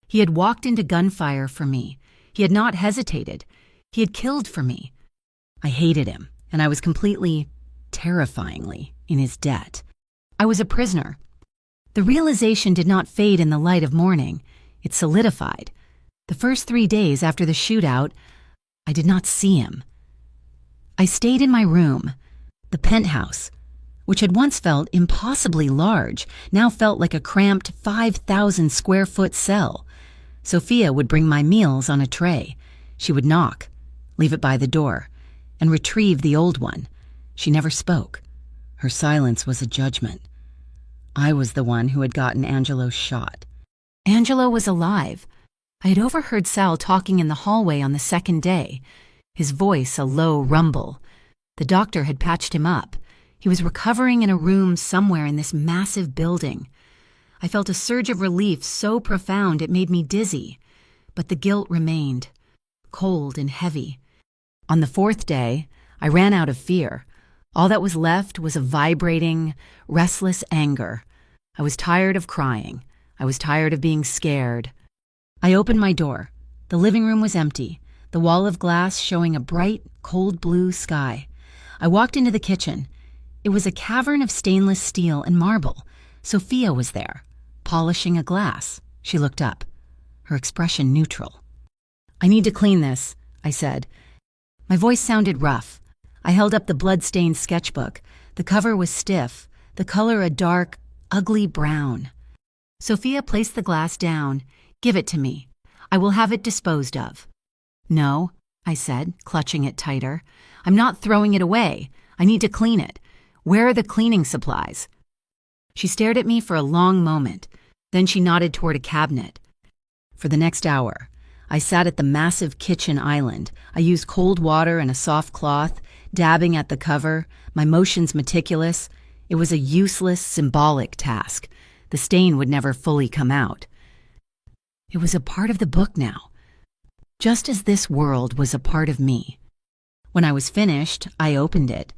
[SPEAKER 1] He had walked into gunfire for me. He had not hesitated. He had killed for me. I hated him, and I was completely, terrifyingly, in his debt. I was a prisoner. The realization did not fade in the light of morning. It solidified. The first 3 days after the shootout, I did not see him. I stayed in my room. The penthouse, which had once felt impossibly large, now felt like a cramped 5,000-square-foot cell. Sophia would bring my meals on a tray. She would knock, leave it by the door, and retrieve the old one. She never spoke. Her silence was a judgment. I was the one who had gotten Angelo shot. Angelo was alive. I had overheard Sal talking in the hallway on the second day, his voice a low rumble. The doctor had patched him up. He was recovering in a room somewhere in this massive building. I felt a surge of relief so profound it made me dizzy, but the guilt remained, cold and heavy. On the 4th day, I ran out of fear. All that was left was a vibrating, restless anger. I was tired of crying. I was tired of being scared. I opened my door. The living room was empty, the wall of glass showing a bright, cold blue sky. I walked into the kitchen. It was a cavern of stainless steel and marble. Sophia was there, polishing a glass. She looked up, her expression neutral. "I need to clean this," I said. My voice sounded rough. I held up the blood-stained sketchbook. The cover was stiff, the color a dark, ugly brown. Sophia placed the glass down. "Give it to me. I will have it disposed of." "No," I said, clutching it tighter. "I'm not throwing it away. I need to clean it. Where are the cleaning supplies?" She stared at me for a long moment. Then she nodded toward a cabinet. For the next hour, I sat at the massive kitchen island. I used cold water and a soft cloth, dabbing at the cover, my motions meticulous. It was a useless, symbolic task. The stain would never fully come out. It was a part of the book now, just as this world was a part of me. When I was finished, I opened it.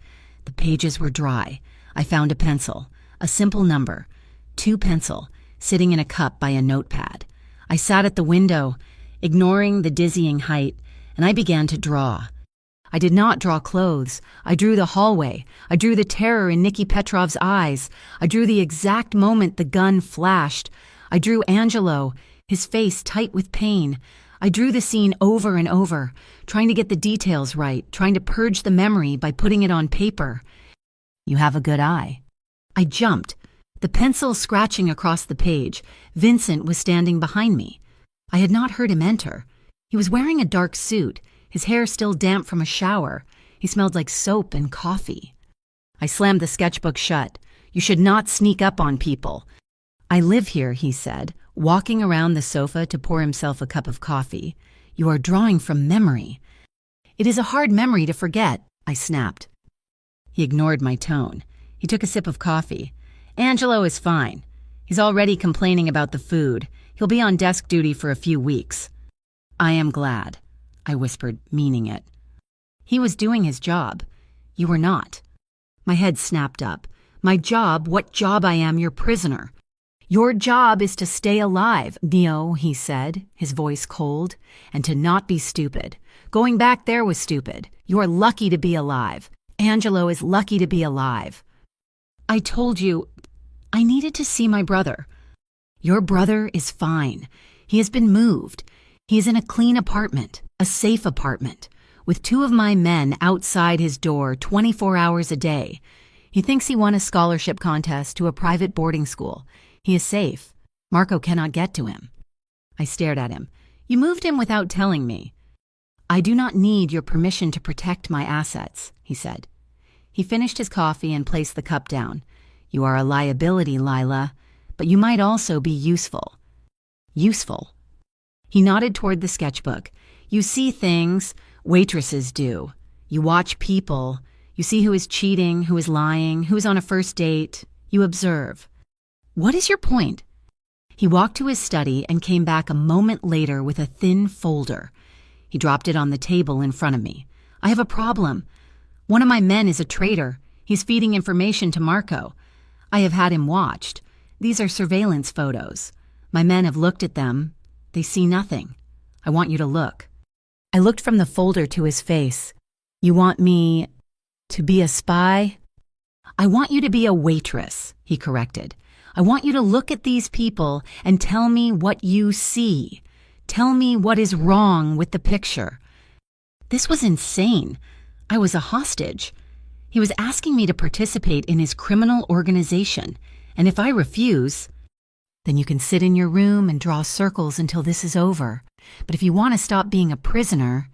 [SPEAKER 1] The pages were dry. I found a pencil, a simple number, 2 pencil, sitting in a cup by a notepad. I sat at the window, ignoring the dizzying height, and I began to draw. I did not draw clothes. I drew the hallway. I drew the terror in Nikki Petrov's eyes. I drew the exact moment the gun flashed. I drew Angelo, his face tight with pain. I drew the scene over and over, trying to get the details right, trying to purge the memory by putting it on paper. "You have a good eye." I jumped, the pencil scratching across the page. Vincent was standing behind me. I had not heard him enter. He was wearing a dark suit, his hair still damp from a shower. He smelled like soap and coffee. I slammed the sketchbook shut. "You should not sneak up on people." "I live here," he said, walking around the sofa to pour himself a cup of coffee. "You are drawing from memory." "It is a hard memory to forget," I snapped. He ignored my tone. He took a sip of coffee. "Angelo is fine. He's already complaining about the food. He'll be on desk duty for a few weeks." "I am glad," I whispered, meaning it. He was doing his job. You were not. My head snapped up. "My job? What job? I am your prisoner." "Your job is to stay alive, Neo," he said, his voice cold, "and to not be stupid. Going back there was stupid. You are lucky to be alive. Angelo is lucky to be alive." "I told you I needed to see my brother." "Your brother is fine. He has been moved. He is in a clean apartment, a safe apartment, with 2 of my men outside his door 24 hours a day. He thinks he won a scholarship contest to a private boarding school. He is safe. Marco cannot get to him." I stared at him. "You moved him without telling me." "I do not need your permission to protect my assets," he said. He finished his coffee and placed the cup down. "You are a liability, Lila, but you might also be useful." "Useful?" He nodded toward the sketchbook. "You see things waitresses do. You watch people. You see who is cheating, who is lying, who is on a first date. You observe." "What is your point?" He walked to his study and came back a moment later with a thin folder. He dropped it on the table in front of me. "I have a problem. One of my men is a traitor. He's feeding information to Marco. I have had him watched. These are surveillance photos. My men have looked at them. They see nothing. I want you to look." I looked from the folder to his face. "You want me to be a spy?" "I want you to be a waitress," he corrected. "I want you to look at these people and tell me what you see. Tell me what is wrong with the picture." This was insane. I was a hostage. He was asking me to participate in his criminal organization, and if I refuse, then you can sit in your room and draw circles until this is over. But if you want to stop being a prisoner,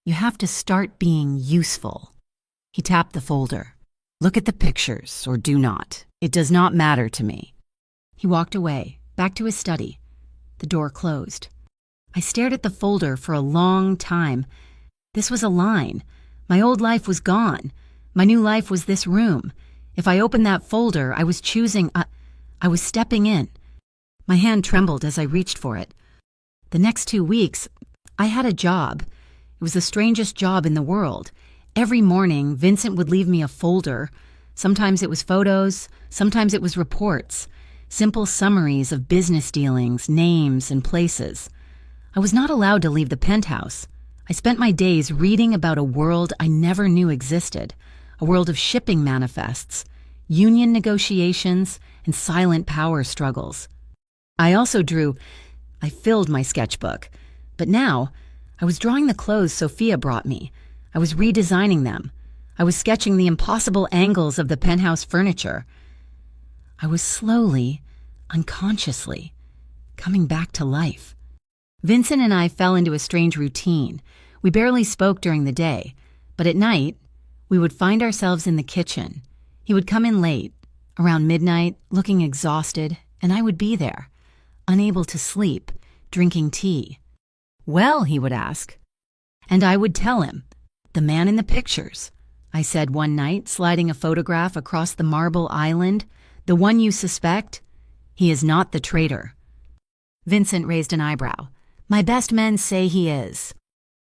[SPEAKER 1] you have to start being useful. He tapped the folder. "Look at the pictures, or do not. It does not matter to me." He walked away, back to his study. The door closed. I stared at the folder for a long time. This was a line. My old life was gone. My new life was this room. If I opened that folder, I was choosing. I was stepping in. My hand trembled as I reached for it. The next 2 weeks, I had a job. It was the strangest job in the world. Every morning, Vincent would leave me a folder. Sometimes it was photos, sometimes it was reports, simple summaries of business dealings, names, and places. I was not allowed to leave the penthouse. I spent my days reading about a world I never knew existed, a world of shipping manifests, union negotiations, and silent power struggles. I also drew. I filled my sketchbook. But now, I was drawing the clothes Sophia brought me. I was redesigning them. I was sketching the impossible angles of the penthouse furniture. I was slowly, unconsciously, coming back to life. Vincent and I fell into a strange routine. We barely spoke during the day, but at night, we would find ourselves in the kitchen. He would come in late, around midnight, looking exhausted, and I would be there, unable to sleep, drinking tea. "Well," he would ask. And I would tell him, "The man in the pictures," I said one night, sliding a photograph across the marble island. "The one you suspect? He is not the traitor." Vincent raised an eyebrow. "My best men say he is."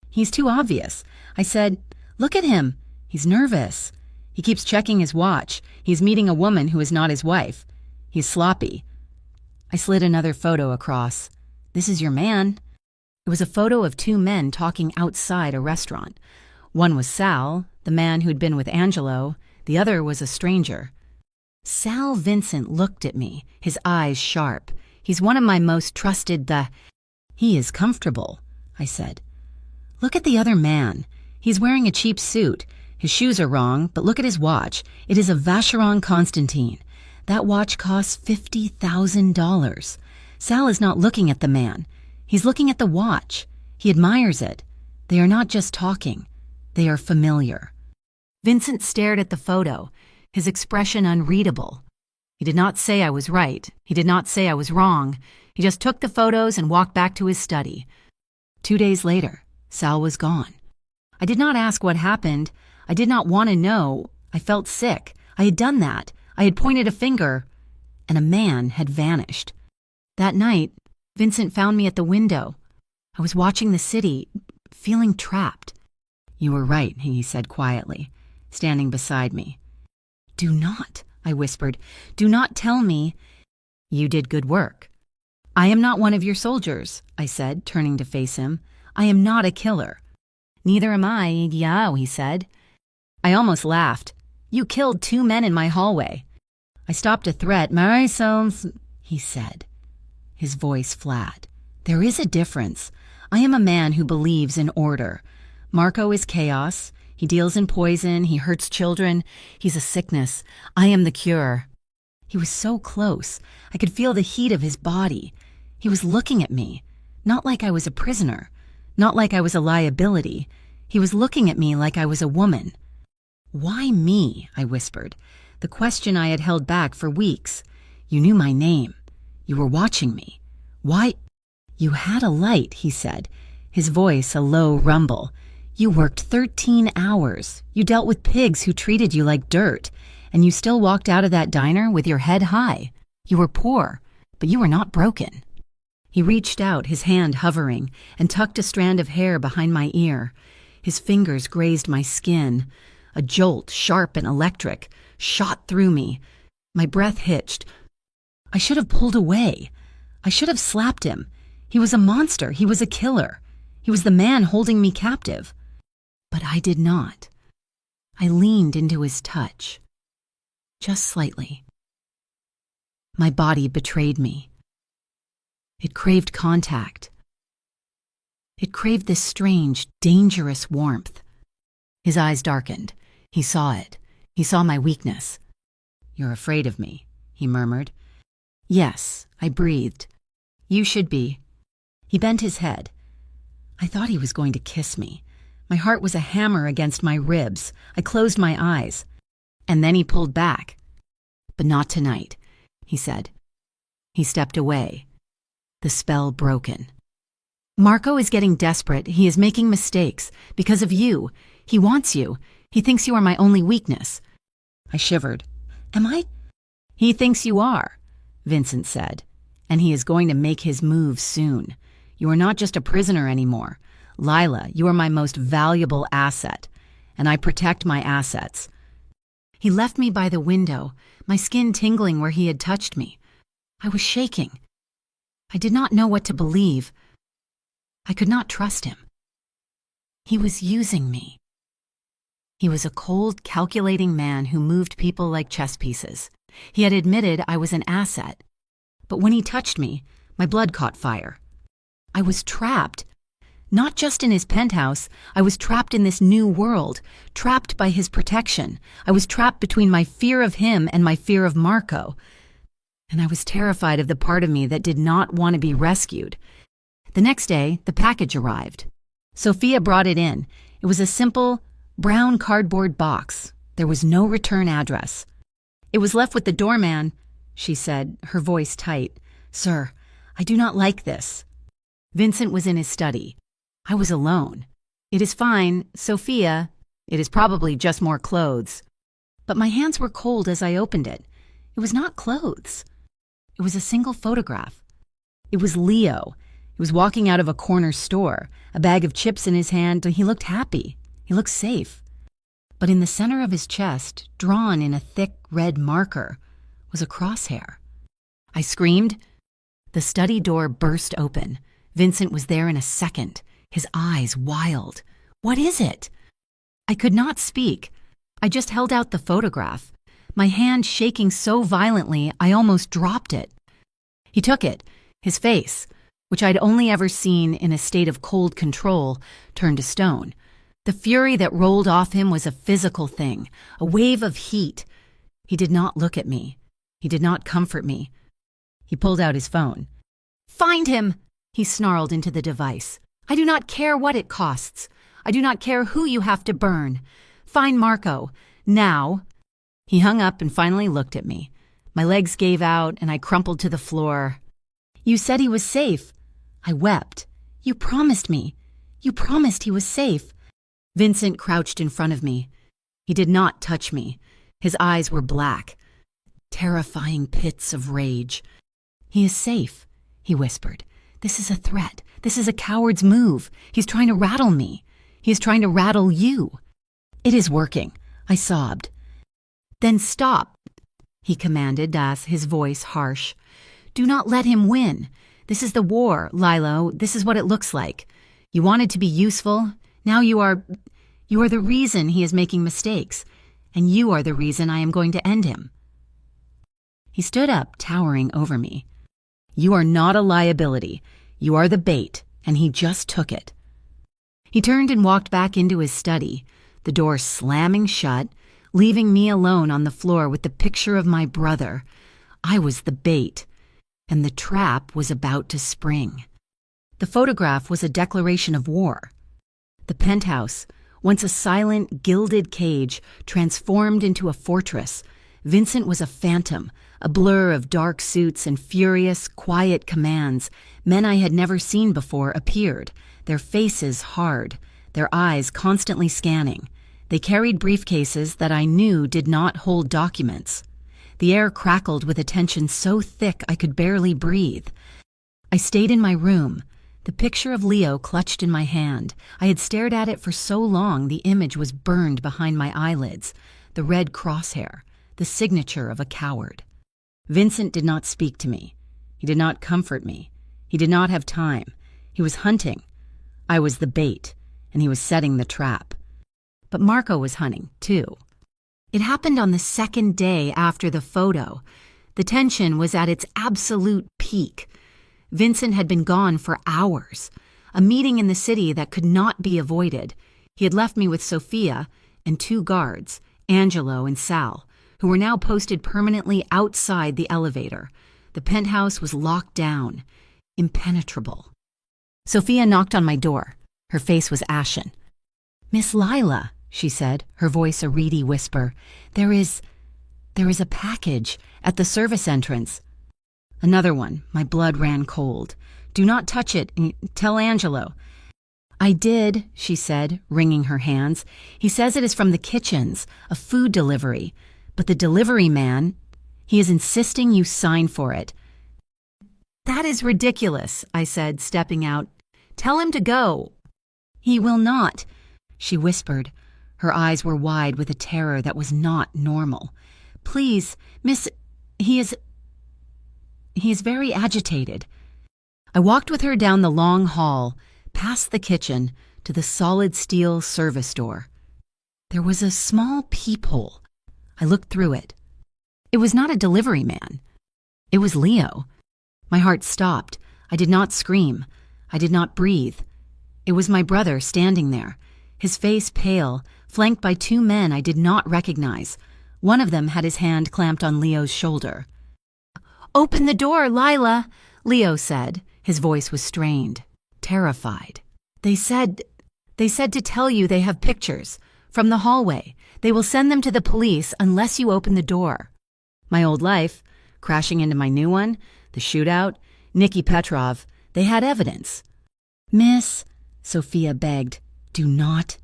[SPEAKER 1] "He's too obvious." I said, "Look at him. He's nervous. He keeps checking his watch. He's meeting a woman who is not his wife. He's sloppy." I slid another photo across. "This is your man." It was a photo of two men talking outside a restaurant. One was Sal, the man who'd been with Angelo. The other was a stranger. Sal Vincent looked at me, his eyes sharp. "He's one of my most trusted He is comfortable," I said. "Look at the other man. He's wearing a cheap suit. His shoes are wrong, but look at his watch. It is a Vacheron Constantine. That watch costs $50,000. Sal is not looking at the man. He's looking at the watch. He admires it. They are not just talking. They are familiar." Vincent stared at the photo, his expression unreadable. He did not say I was right. He did not say I was wrong. He just took the photos and walked back to his study. 2 days later, Sal was gone. I did not ask what happened. I did not want to know. I felt sick. I had done that. I had pointed a finger, and a man had vanished. That night, Vincent found me at the window. I was watching the city, feeling trapped. "You were right," he said quietly, standing beside me. "Do not," I whispered. "Do not tell me." "You did good work." "I am not one of your soldiers," I said, turning to face him. "I am not a killer." "Neither am I, he said. I almost laughed. "You killed 2 men in my hallway." I stopped a threat. "Myself," he said, his voice flat. "There is a difference. I am a man who believes in order. Marco is chaos. He deals in poison. He hurts children. He's a sickness. I am the cure." He was so close. I could feel the heat of his body. He was looking at me, not like I was a prisoner, not like I was a liability. He was looking at me like I was a woman. "Why me?" I whispered, the question I had held back for weeks. "You knew my name. You were watching me. Why?" "You had a light," he said, his voice a low rumble. "You worked 13 hours. You dealt with pigs who treated you like dirt, and you still walked out of that diner with your head high. You were poor, but you were not broken." He reached out, his hand hovering, and tucked a strand of hair behind my ear. His fingers grazed my skin. A jolt, sharp and electric, shot through me. My breath hitched. I should have pulled away. I should have slapped him. He was a monster. He was a killer. He was the man holding me captive. But I did not. I leaned into his touch. Just slightly. My body betrayed me. It craved contact. It craved this strange, dangerous warmth. His eyes darkened. He saw it. He saw my weakness. "You're afraid of me," he murmured. "Yes," I breathed. "You should be." He bent his head. I thought he was going to kiss me. My heart was a hammer against my ribs. I closed my eyes. And then he pulled back. "But not tonight," he said. He stepped away. The spell broken. "Marco is getting desperate. He is making mistakes. Because of you. He wants you. He thinks you are my only weakness." I shivered. "Am I?" "He thinks you are," Vincent said. "And he is going to make his move soon. You are not just a prisoner anymore. Lila, you are my most valuable asset. And I protect my assets." He left me by the window, my skin tingling where he had touched me. I was shaking. I did not know what to believe. I could not trust him. He was using me. He was a cold, calculating man who moved people like chess pieces. He had admitted I was an asset. But when he touched me, My blood caught fire. I was trapped. Not just in his penthouse, I was trapped in this new world, trapped by his protection. I was trapped between my fear of him and my fear of Marco. And I was terrified of the part of me that did not want to be rescued. The next day, the package arrived. Sophia brought it in. It was a simple, brown cardboard box. There was no return address. "It was left with the doorman," she said, her voice tight. "Sir, I do not like this." Vincent was in his study. I was alone. "It is fine, Sophia. It is probably just more clothes." But my hands were cold as I opened it. It was not clothes. It was a single photograph. It was Leo. He was walking out of a corner store, a bag of chips in his hand, and he looked happy. He looked safe. But in the center of his chest, drawn in a thick red marker, was a crosshair. I screamed. The study door burst open. Vincent was there in a second, his eyes wild. "What is it?" I could not speak. I just held out the photograph, my hand shaking so violently I almost dropped it. He took it. His face, which I'd only ever seen in a state of cold control, turned to stone. The fury that rolled off him was a physical thing, a wave of heat. He did not look at me. He did not comfort me. He pulled out his phone. "Find him!" he snarled into the device. "I do not care what it costs. I do not care who you have to burn. Find Marco. Now." He hung up and finally looked at me. My legs gave out and I crumpled to the floor. "You said he was safe." I wept. "You promised me. You promised he was safe." Vincent crouched in front of me. He did not touch me. His eyes were black, terrifying pits of rage. "He is safe," he whispered. "This is a threat. This is a coward's move. He's trying to rattle me. He is trying to rattle you." "It is working," I sobbed. "Then stop," he commanded, his voice harsh. "Do not let him win. This is the war, Lilo. This is what it looks like. You wanted to be useful. Now you are the reason he is making mistakes, and you are the reason I am going to end him." He stood up, towering over me. "You are not a liability. You are the bait, and he just took it." He turned and walked back into his study, the door slamming shut, leaving me alone on the floor with the picture of my brother. I was the bait, and the trap was about to spring. The photograph was a declaration of war. The penthouse, once a silent, gilded cage, transformed into a fortress. Vincent was a phantom, a blur of dark suits and furious, quiet commands. Men I had never seen before appeared, their faces hard, their eyes constantly scanning. They carried briefcases that I knew did not hold documents. The air crackled with a tension so thick I could barely breathe. I stayed in my room, the picture of Leo clutched in my hand. I had stared at it for so long the image was burned behind my eyelids, the red crosshair, the signature of a coward. Vincent did not speak to me. He did not comfort me. He did not have time. He was hunting. I was the bait, and he was setting the trap. But Marco was hunting, too. It happened on the second day after the photo. The tension was at its absolute peak. Vincent had been gone for hours. A meeting in the city that could not be avoided. He had left me with Sophia and 2 guards, Angelo and Sal, who were now posted permanently outside the elevator. The penthouse was locked down, impenetrable. Sophia knocked on my door. Her face was ashen. "Miss Lila," she said, her voice a reedy whisper, There is a package at the service entrance." Another one. My blood ran cold. "Do not touch it. Tell Angelo." "I did," she said, wringing her hands. "He says it is from the kitchens, a food delivery. But the delivery man, he is insisting you sign for it." "That is ridiculous," I said, stepping out. "Tell him to go." "He will not," she whispered. Her eyes were wide with a terror that was not normal. "Please, Miss, he is very agitated." I walked with her down the long hall, past the kitchen, to the solid steel service door. There was a small peephole. I looked through it. It was not a delivery man. It was Leo. My heart stopped. I did not scream. I did not breathe. It was my brother standing there, his face pale, flanked by two men I did not recognize. One of them had his hand clamped on Leo's shoulder. "Open the door, Lila," Leo said. His voice was strained, terrified. They said to tell you they have pictures from the hallway. They will send them to the police unless you open the door. My old life, crashing into my new one, the shootout, Nikki Petrov, they had evidence. "Miss," Sophia begged, "do not."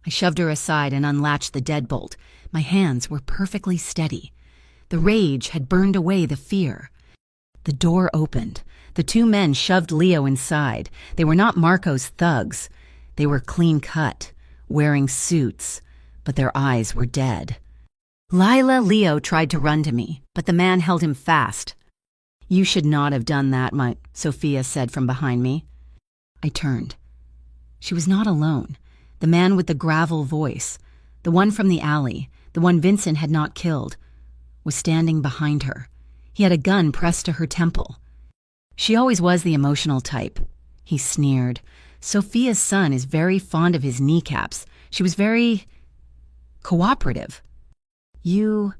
[SPEAKER 1] I shoved her aside and unlatched the deadbolt. My hands were perfectly steady. The rage had burned away the fear. The door opened. The two men shoved Leo inside. They were not Marco's thugs. They were clean-cut, wearing suits, but their eyes were dead. Leo tried to run to me, but the man held him fast. "You should not have done that," Sophia said from behind me. I turned. She was not alone. The man with the gravel voice, the one from the alley, the one Vincent had not killed, was standing behind her. He had a gun pressed to her temple. "She always was the emotional type," he sneered. "Sophia's son is very fond of his kneecaps. She was very cooperative." You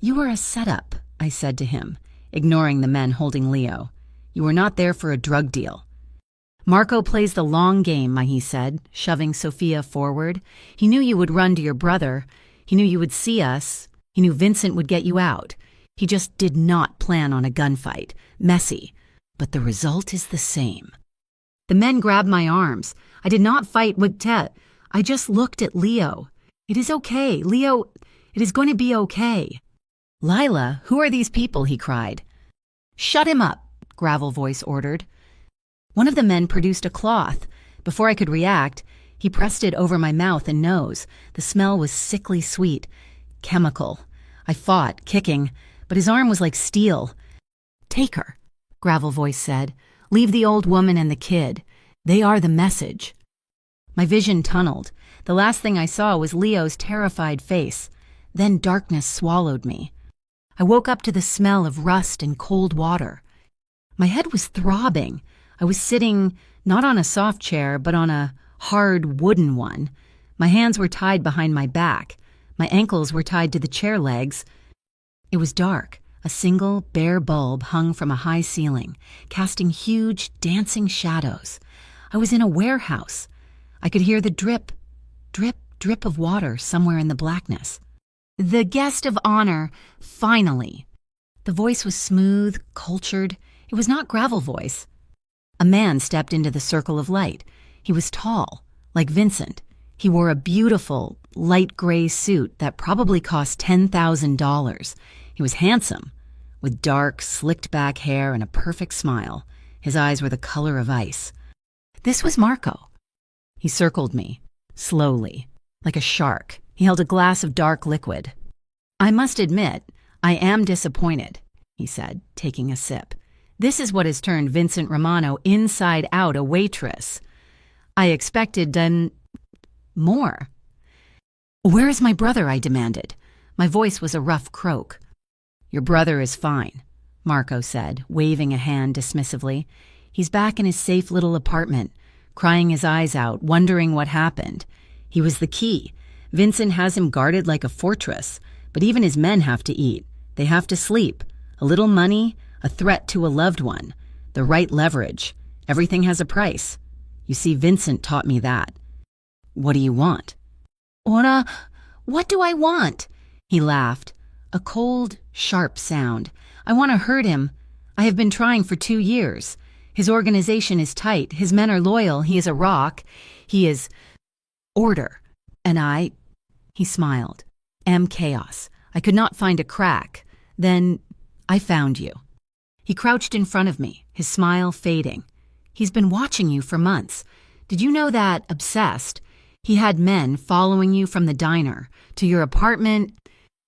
[SPEAKER 1] were a setup," I said to him, ignoring the men holding Leo. "You were not there for a drug deal." "Marco plays the long game," he said, shoving Sophia forward. "He knew you would run to your brother. He knew you would see us. He knew Vincent would get you out. He just did not plan on a gunfight. Messy. But the result is the same." The men grabbed my arms. I did not fight with Tet. I just looked at Leo. "It is okay, Leo. It is going to be okay." "Lila, who are these people?" he cried. "Shut him up," Gravel Voice ordered. One of the men produced a cloth. Before I could react, he pressed it over my mouth and nose. The smell was sickly sweet, chemical. I fought, kicking, but his arm was like steel. "Take her," Gravel Voice said. "Leave the old woman and the kid. They are the message." My vision tunneled. The last thing I saw was Leo's terrified face. Then darkness swallowed me. I woke up to the smell of rust and cold water. My head was throbbing. I was sitting not on a soft chair, but on a hard wooden one. My hands were tied behind my back. My ankles were tied to the chair legs. It was dark. A single, bare bulb hung from a high ceiling, casting huge, dancing shadows. I was in a warehouse. I could hear the drip, drip, drip of water somewhere in the blackness. "The guest of honor, finally." The voice was smooth, cultured. It was not Gravel Voice. A man stepped into the circle of light. He was tall, like Vincent. He wore a beautiful, light gray suit that probably cost $10,000. He was handsome, with dark, slicked-back hair and a perfect smile. His eyes were the color of ice. This was Marco. He circled me, slowly, like a shark. He held a glass of dark liquid. "I must admit, I am disappointed," he said, taking a sip. "This is what has turned Vincent Romano inside out a waitress. I expected more." "Where is my brother?" I demanded. My voice was a rough croak. "Your brother is fine," Marco said, waving a hand dismissively. "He's back in his safe little apartment, crying his eyes out, wondering what happened. He was the key. Vincent has him guarded like a fortress, but even his men have to eat. They have to sleep. A little money, a threat to a loved one, the right leverage. Everything has a price. You see, Vincent taught me that." "What do you want?" What do I want?" He laughed. A cold, sharp sound. "I want to hurt him. I have been trying for 2 years. His organization is tight. His men are loyal. He is a rock. He is order. And I," he smiled, "am chaos. I could not find a crack. Then I found you." He crouched in front of me, his smile fading. "He's been watching you for months. Did you know that, obsessed, he had men following you from the diner to your apartment?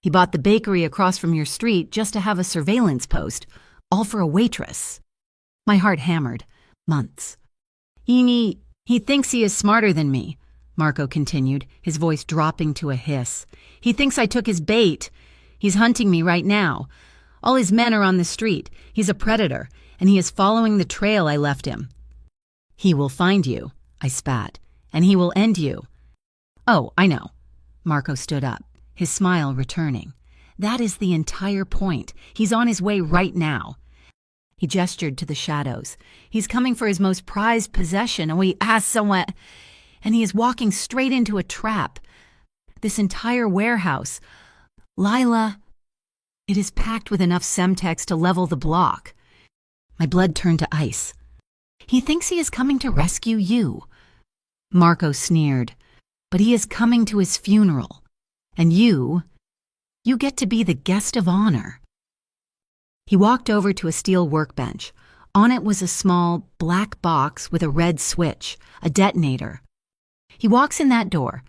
[SPEAKER 1] He bought the bakery across from your street just to have a surveillance post, all for a waitress." My heart hammered. Months. He thinks he is smarter than me," Marco continued, his voice dropping to a hiss. "He thinks I took his bait. He's hunting me right now. All his men are on the street. He's a predator, and he is following the trail I left him. He will find you, I spat, and he will end you. Oh, I know. Marco stood up, his smile returning. That is the entire point. He's on his way right now. He gestured to the shadows. He's coming for his most prized possession, and we asked someone, and he is walking straight into a trap. This entire warehouse. Lila, it is packed with enough Semtex to level the block. My blood turned to ice. He thinks he is coming to rescue you. Marco sneered, but he is coming to his funeral. And you get to be the guest of honor. He walked over to a steel workbench. On it was a small black box with a red switch, a detonator. He walks in that door.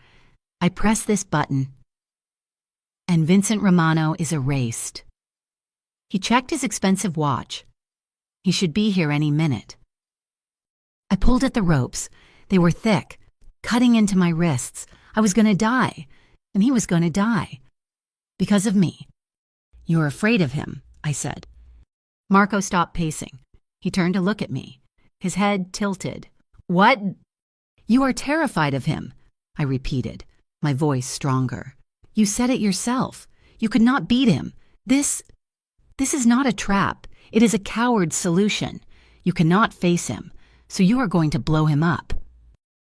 [SPEAKER 1] I press this button, and Vincent Romano is erased. He checked his expensive watch. He should be here any minute. I pulled at the ropes. They were thick, cutting into my wrists. I was going to die, and he was going to die. Because of me. You're afraid of him, I said. Marco stopped pacing. He turned to look at me, his head tilted. What? You are terrified of him, I repeated, my voice stronger. You said it yourself. You could not beat him. This is not a trap. It is a coward's solution. You cannot face him, so you are going to blow him up.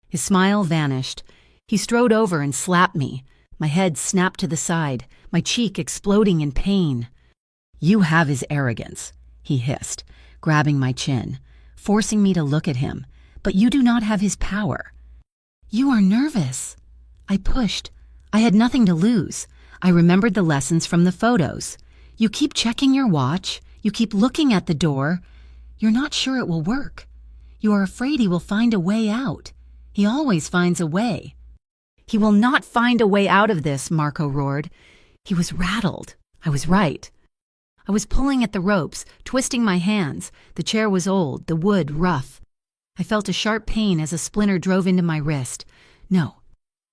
[SPEAKER 1] His smile vanished. He strode over and slapped me. My head snapped to the side, my cheek exploding in pain. You have his arrogance, he hissed, grabbing my chin, forcing me to look at him, but you do not have his power. You are nervous. I pushed. I had nothing to lose. I remembered the lessons from the photos. You keep checking your watch. You keep looking at the door. You're not sure it will work. You are afraid he will find a way out. He always finds a way. He will not find a way out of this, Marco roared. He was rattled. I was right. I was pulling at the ropes, twisting my hands. The chair was old, the wood rough. I felt a sharp pain as a splinter drove into my wrist. No,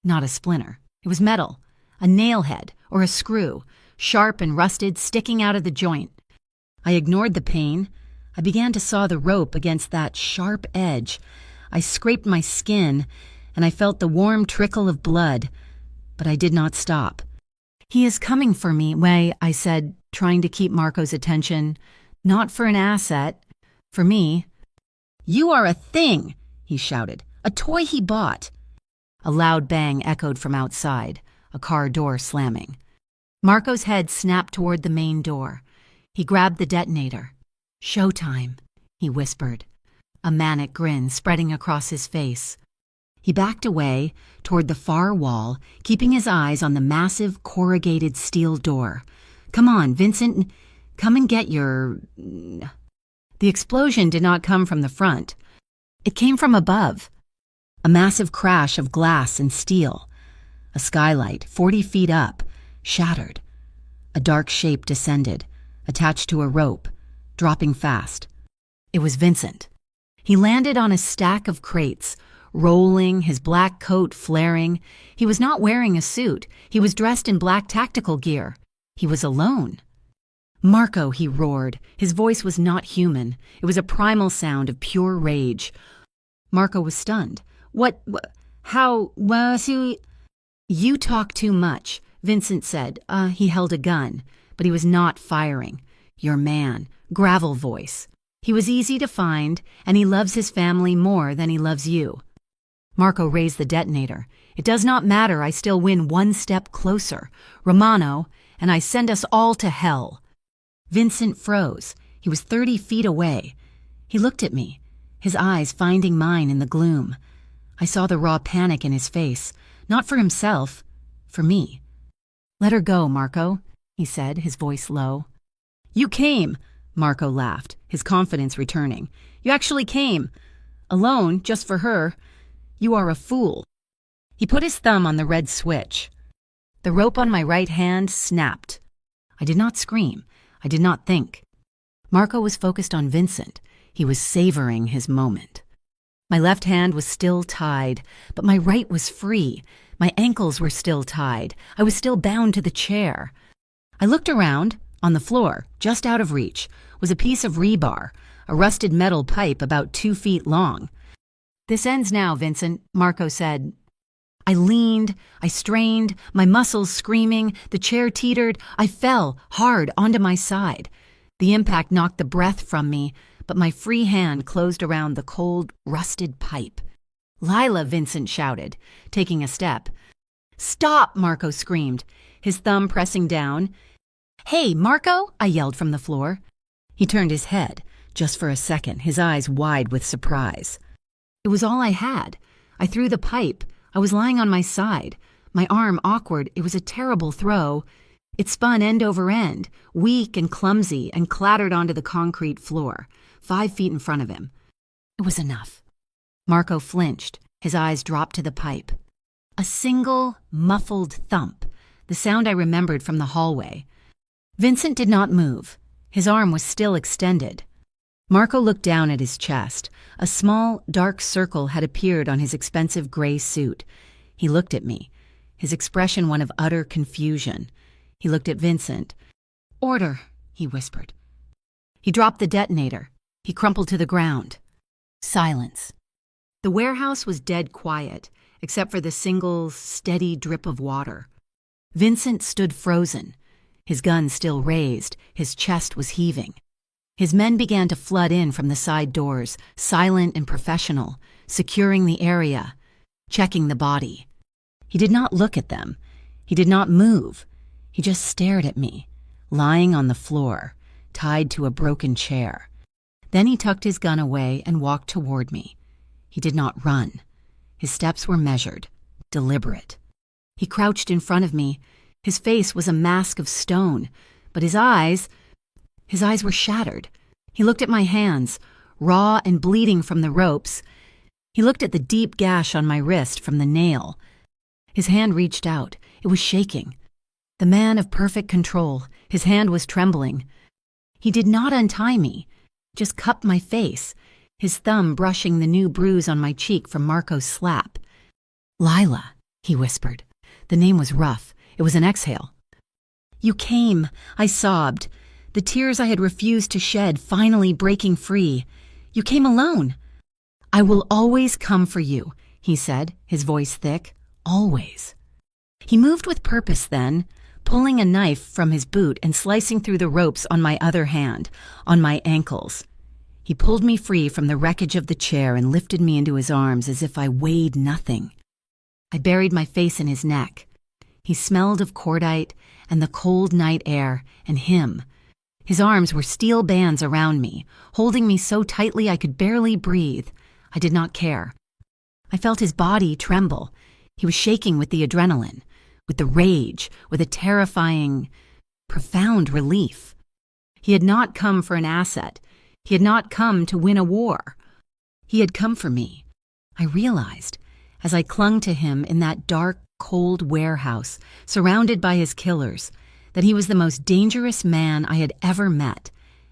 [SPEAKER 1] not a splinter. It was metal, a nail head or a screw, sharp and rusted, sticking out of the joint. I ignored the pain. I began to saw the rope against that sharp edge. I scraped my skin, and I felt the warm trickle of blood, but I did not stop. He is coming for me, Wei, I said, trying to keep Marco's attention. Not for an asset. For me. You are a thing, he shouted. A toy he bought. A loud bang echoed from outside, a car door slamming. Marco's head snapped toward the main door. He grabbed the detonator. Showtime, he whispered, a manic grin spreading across his face. He backed away toward the far wall, keeping his eyes on the massive corrugated steel door. Come on, Vincent, come and get your... The explosion did not come from the front. It came from above. A massive crash of glass and steel. A skylight, 40 feet up, shattered. A dark shape descended, attached to a rope, dropping fast. It was Vincent. He landed on a stack of crates, rolling, his black coat flaring. He was not wearing a suit. He was dressed in black tactical gear. He was alone. Marco, he roared. His voice was not human. It was a primal sound of pure rage. Marco was stunned. How was he? You talk too much, Vincent said. He held a gun, but he was not firing. Your man, gravel voice. He was easy to find, and he loves his family more than he loves you. Marco raised the detonator. It does not matter, I still win one step closer. Romano, and I send us all to hell. Vincent froze. He was 30 feet away. He looked at me, his eyes finding mine in the gloom. I saw the raw panic in his face, not for himself, for me. Let her go, Marco, he said, his voice low. You came, Marco laughed, his confidence returning. You actually came. Alone, just for her. You are a fool. He put his thumb on the red switch. The rope on my right hand snapped. I did not scream. I did not think. Marco was focused on Vincent. He was savoring his moment. My left hand was still tied, but my right was free. My ankles were still tied. I was still bound to the chair. I looked around. On the floor, just out of reach, was a piece of rebar, a rusted metal pipe about 2 feet long. "This ends now, Vincent," Marco said. I leaned, I strained, my muscles screaming, the chair teetered, I fell hard onto my side. The impact knocked the breath from me, but my free hand closed around the cold, rusted pipe. "Lila," Vincent shouted, taking a step. "Stop!" Marco screamed, his thumb pressing down. "Hey, Marco!" I yelled from the floor. He turned his head, just for a second, his eyes wide with surprise. It was all I had. I threw the pipe. I was lying on my side, my arm awkward. It was a terrible throw. It spun end over end, weak and clumsy, and clattered onto the concrete floor, 5 feet in front of him. It was enough. Marco flinched. His eyes dropped to the pipe. A single, muffled thump, the sound I remembered from the hallway. Vincent did not move. His arm was still extended. Marco looked down at his chest. A small, dark circle had appeared on his expensive gray suit. He looked at me, his expression one of utter confusion. He looked at Vincent. "Order," he whispered. He dropped the detonator. He crumpled to the ground. Silence. The warehouse was dead quiet, except for the single, steady drip of water. Vincent stood frozen, his gun still raised, his chest was heaving. His men began to flood in from the side doors, silent and professional, securing the area, checking the body. He did not look at them. He did not move. He just stared at me, lying on the floor, tied to a broken chair. Then he tucked his gun away and walked toward me. He did not run. His steps were measured, deliberate. He crouched in front of me. His face was a mask of stone, but his eyes were shattered. He looked at my hands, raw and bleeding from the ropes. He looked at the deep gash on my wrist from the nail. His hand reached out. It was shaking. The man of perfect control. His hand was trembling. He did not untie me, just cupped my face, his thumb brushing the new bruise on my cheek from Marco's slap. "Lila," he whispered. The name was rough. It was an exhale. "You came," I sobbed, the tears I had refused to shed finally breaking free. "You came alone." "I will always come for you," he said, his voice thick. "Always." He moved with purpose then, pulling a knife from his boot and slicing through the ropes on my other hand, on my ankles. He pulled me free from the wreckage of the chair and lifted me into his arms as if I weighed nothing. I buried my face in his neck. He smelled of cordite and the cold night air and him. His arms were steel bands around me, holding me so tightly I could barely breathe. I did not care. I felt his body tremble. He was shaking with the adrenaline, with the rage, with a terrifying, profound relief. He had not come for an asset. He had not come to win a war. He had come for me. I realized, as I clung to him in that dark, cold warehouse, surrounded by his killers, that he was the most dangerous man I had ever met,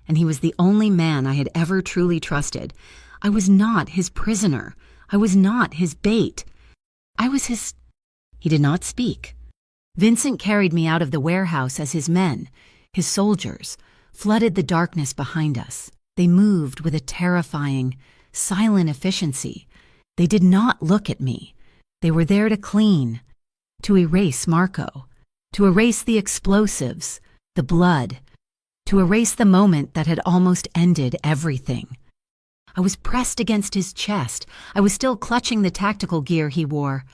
[SPEAKER 1] and he was the only man I had ever truly trusted. I was not his prisoner. I was not his bait. I was his... He did not speak. Vincent carried me out of the warehouse as his men, his soldiers, flooded the darkness behind us. They moved with a terrifying, silent efficiency. They did not look at me. They were there to clean, to erase Marco, to erase the explosives, the blood, to erase the moment that had almost ended everything. I was pressed against his chest. I was still clutching the tactical gear he wore.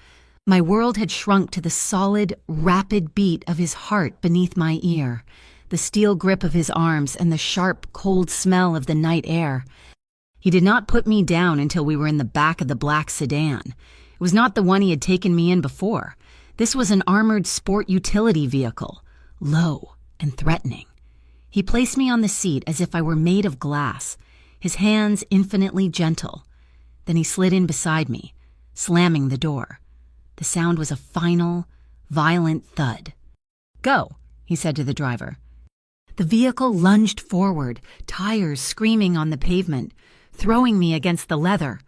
[SPEAKER 1] My world had shrunk to the solid, rapid beat of his heart beneath my ear, the steel grip of his arms, and the sharp, cold smell of the night air. He did not put me down until we were in the back of the black sedan. It was not the one he had taken me in before. This was an armored sport utility vehicle, low and threatening. He placed me on the seat as if I were made of glass, his hands infinitely gentle. Then he slid in beside me, slamming the door. The sound was a final, violent thud. "Go," he said to the driver. The vehicle lunged forward, tires screaming on the pavement, throwing me against the leather.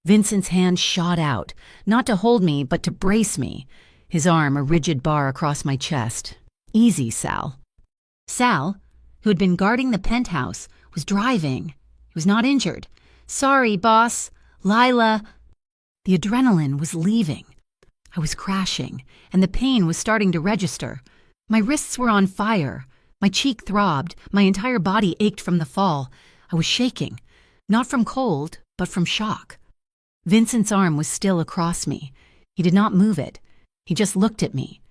[SPEAKER 1] Vincent's hand shot out, not to hold me, but to brace me, his arm a rigid bar across my chest. "Easy, Sal." Sal, who had been guarding the penthouse, was driving. It was not injured. Sorry, boss. Lila. The adrenaline was leaving. I was crashing, and the pain was starting to register. My wrists were on fire. My cheek throbbed. My entire body ached from the fall. I was shaking, not from cold, but from shock. Vincent's arm was still across me. He did not move it. He just looked at me.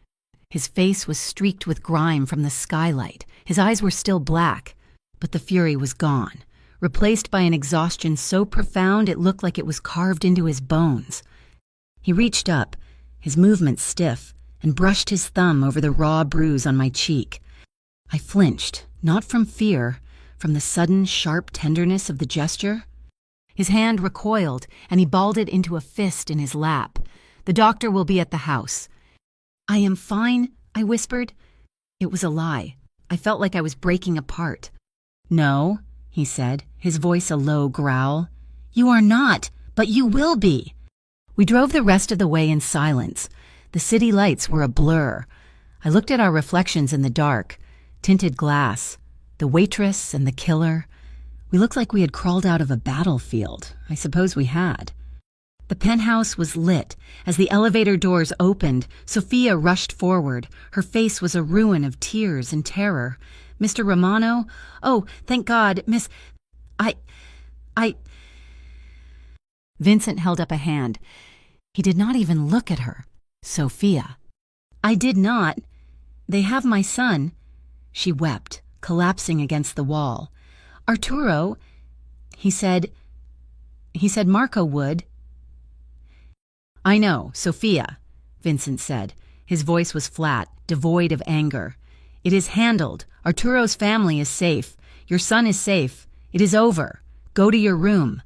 [SPEAKER 1] His face was streaked with grime from the skylight. His eyes were still black, but the fury was gone, replaced by an exhaustion so profound it looked like it was carved into his bones. He reached up, his movements stiff, and brushed his thumb over the raw bruise on my cheek. I flinched, not from fear, from the sudden, sharp tenderness of the gesture. His hand recoiled, and he balled it into a fist in his lap. The doctor will be at the house. I am fine, I whispered. It was a lie. I felt like I was breaking apart. No, he said, his voice a low growl. You are not, but you will be. We drove the rest of the way in silence. The city lights were a blur. I looked at our reflections in the dark, tinted glass, the waitress and the killer. We looked like we had crawled out of a battlefield. I suppose we had. The penthouse was lit. As the elevator doors opened, Sophia rushed forward. Her face was a ruin of tears and terror. Mr. Romano? Oh, thank God, Miss... I... Vincent held up a hand. He did not even look at her. Sophia. I did not. They have my son. She wept, collapsing against the wall. Arturo, he said Marco would. I know, Sophia, Vincent said. His voice was flat, devoid of anger. It is handled. Arturo's family is safe. Your son is safe. It is over. Go to your room.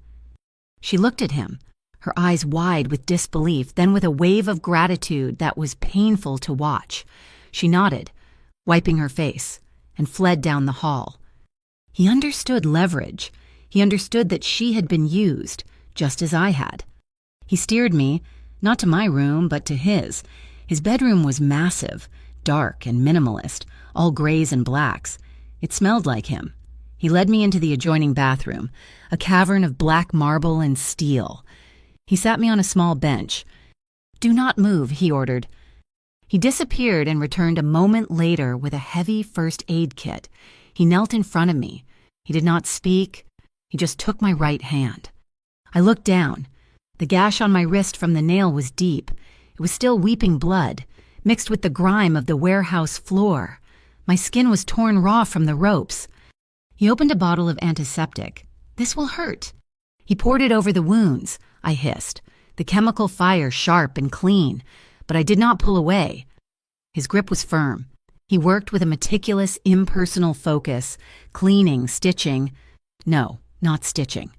[SPEAKER 1] She looked at him, her eyes wide with disbelief, then with a wave of gratitude that was painful to watch. She nodded, wiping her face, and fled down the hall. He understood leverage. He understood that she had been used, just as I had. He steered me, not to my room, but to his. His bedroom was massive, dark and minimalist, all grays and blacks. It smelled like him. He led me into the adjoining bathroom, a cavern of black marble and steel. He sat me on a small bench. Do not move, he ordered. He disappeared and returned a moment later with a heavy first aid kit. He knelt in front of me. He did not speak. He just took my right hand. I looked down. The gash on my wrist from the nail was deep. It was still weeping blood, mixed with the grime of the warehouse floor. My skin was torn raw from the ropes. He opened a bottle of antiseptic. This will hurt. He poured it over the wounds, I hissed, the chemical fire sharp and clean, but I did not pull away. His grip was firm. He worked with a meticulous, impersonal focus, cleaning, stitching. No, not stitching.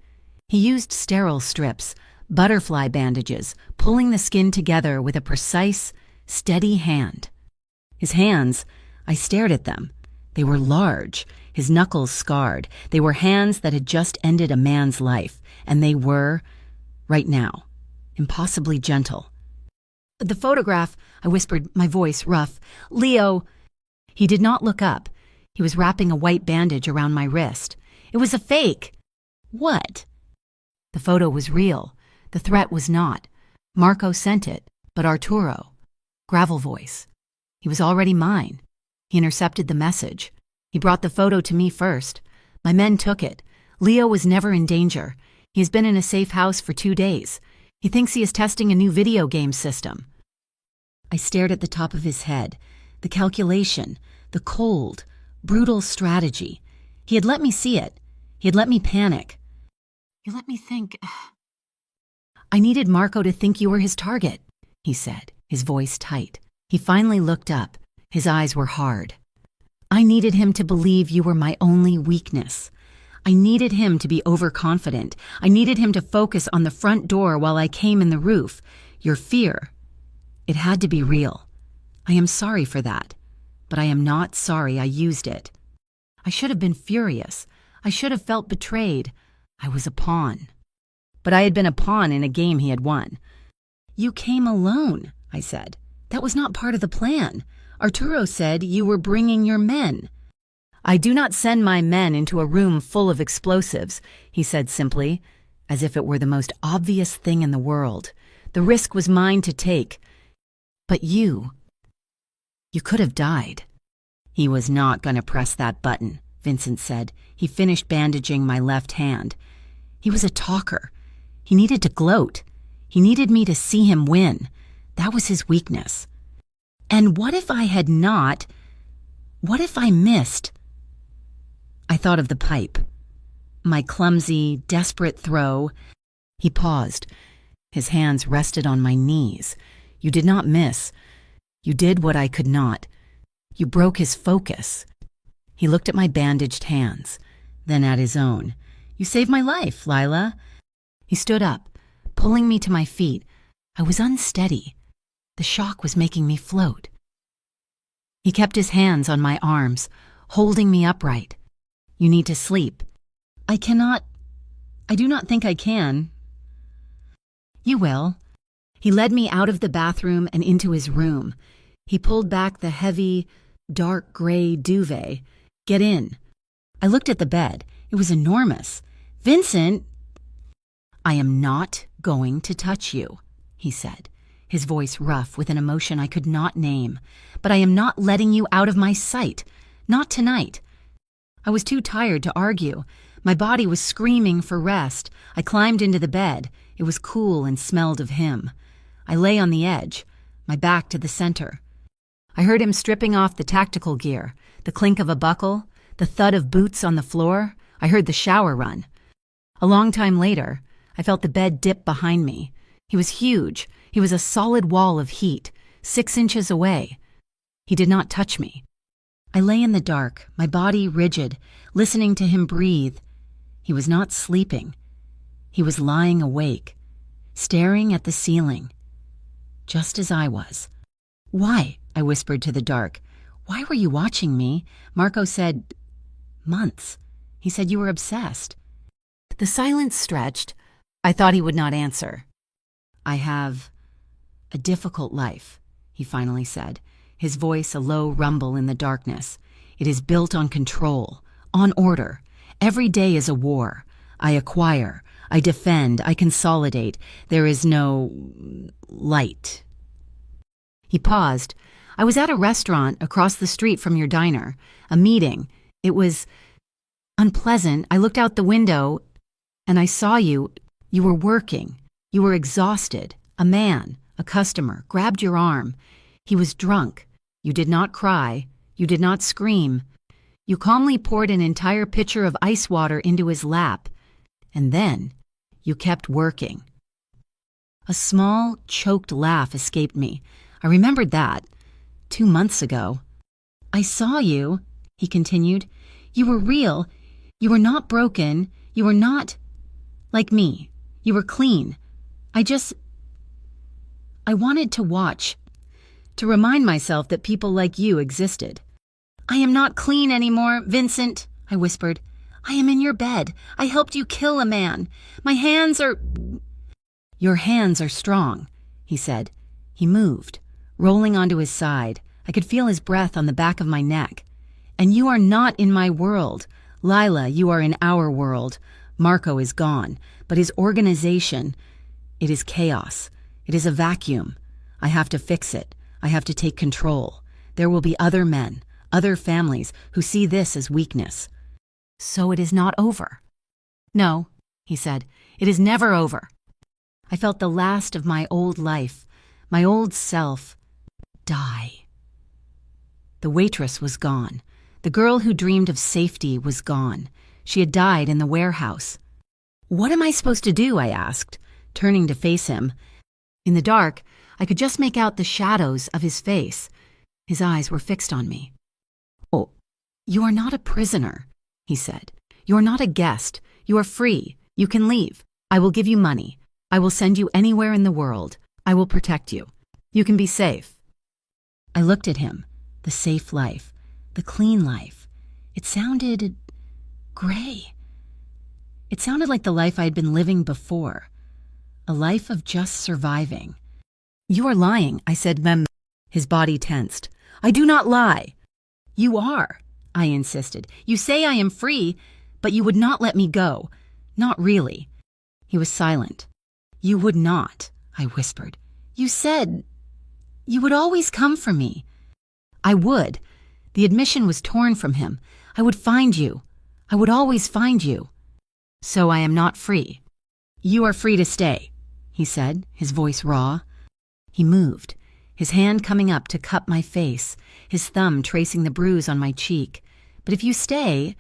[SPEAKER 1] He used sterile strips, butterfly bandages, pulling the skin together with a precise, steady hand. His hands, I stared at them. They were large, his knuckles scarred. They were hands that had just ended a man's life, and they were, right now, impossibly gentle. The photograph, I whispered, my voice rough. Leo. He did not look up. He was wrapping a white bandage around my wrist. It was a fake. What? The photo was real. The threat was not. Marco sent it, but Arturo. Gravel voice. He was already mine. He intercepted the message. He brought the photo to me first. My men took it. Leo was never in danger. He has been in a safe house for 2 days. He thinks he is testing a new video game system. I stared at the top of his head. The calculation, the cold, brutal strategy. He had let me see it. He had let me panic. You let me think. I needed Marco to think you were his target, he said, his voice tight. He finally looked up. His eyes were hard. I needed him to believe you were my only weakness. I needed him to be overconfident. I needed him to focus on the front door while I came in the roof. Your fear. It had to be real. I am sorry for that, but I am not sorry I used it. I should have been furious. I should have felt betrayed. I was a pawn. But I had been a pawn in a game he had won. You came alone, I said. That was not part of the plan. Arturo said you were bringing your men. I do not send my men into a room full of explosives, he said simply, as if it were the most obvious thing in the world. The risk was mine to take. But you could have died. He was not going to press that button, Vincent said. He finished bandaging my left hand. He was a talker. He needed to gloat. He needed me to see him win. That was his weakness. And what if I had not? What if I missed? I thought of the pipe. My clumsy, desperate throw. He paused. His hands rested on my knees. You did not miss. You did what I could not. You broke his focus. He looked at my bandaged hands, then at his own. You saved my life, Lila. He stood up, pulling me to my feet. I was unsteady. The shock was making me float. He kept his hands on my arms, holding me upright. You need to sleep. I do not think I can. You will. He led me out of the bathroom and into his room. He pulled back the heavy, dark gray duvet. Get in. I looked at the bed. It was enormous. Vincent! I am not going to touch you, he said, his voice rough with an emotion I could not name. But I am not letting you out of my sight. Not tonight. I was too tired to argue. My body was screaming for rest. I climbed into the bed. It was cool and smelled of him. I lay on the edge, my back to the center. I heard him stripping off the tactical gear, the clink of a buckle, the thud of boots on the floor. I heard the shower run. A long time later, I felt the bed dip behind me. He was huge. He was a solid wall of heat, 6 inches away. He did not touch me. I lay in the dark, my body rigid, listening to him breathe. He was not sleeping. He was lying awake, staring at the ceiling, just as I was. Why? I whispered to the dark. Why were you watching me? Marco said, months. He said you were obsessed. The silence stretched. I thought he would not answer. I have a difficult life, he finally said, his voice a low rumble in the darkness. It is built on control, on order. Every day is a war. I acquire, I defend, I consolidate. There is no light. He paused. I was at a restaurant across the street from your diner, a meeting. It was unpleasant. I looked out the window and I saw you. You were working. You were exhausted. A man, a customer, grabbed your arm. He was drunk. You did not cry. You did not scream. You calmly poured an entire pitcher of ice water into his lap. And then you kept working. A small, choked laugh escaped me. I remembered that. 2 months ago. I saw you, he continued. You were real. You were not broken. You were not like me. You were clean. I wanted to watch, to remind myself that people like you existed. I am not clean anymore, Vincent, I whispered. I am in your bed. I helped you kill a man. My hands are... Your hands are strong, he said. He moved, rolling onto his side. I could feel his breath on the back of my neck. And you are not in my world. Lila, you are in our world. Marco is gone, but his organization, it is chaos. It is a vacuum. I have to fix it. I have to take control. There will be other men, other families who see this as weakness. So it is not over. No, he said, it is never over. I felt the last of my old life, my old self, die. The waitress was gone. The girl who dreamed of safety was gone. She had died in the warehouse. What am I supposed to do? I asked, turning to face him. In the dark, I could just make out the shadows of his face. His eyes were fixed on me. Oh, you are not a prisoner, he said. You are not a guest. You are free. You can leave. I will give you money. I will send you anywhere in the world. I will protect you. You can be safe. I looked at him. The safe life. The clean life. It sounded gray. It sounded like the life I had been living before. A life of just surviving. You are lying, I said. His body tensed. I do not lie. You are. I insisted. "You say I am free, but you would not let me go. Not really." He was silent. "You would not," I whispered. "You said you would always come for me." "I would." The admission was torn from him. "I would find you. I would always find you." "So I am not free." "You are free to stay," he said, his voice raw. He moved, his hand coming up to cup my face, his thumb tracing the bruise on my cheek. "But if you stay,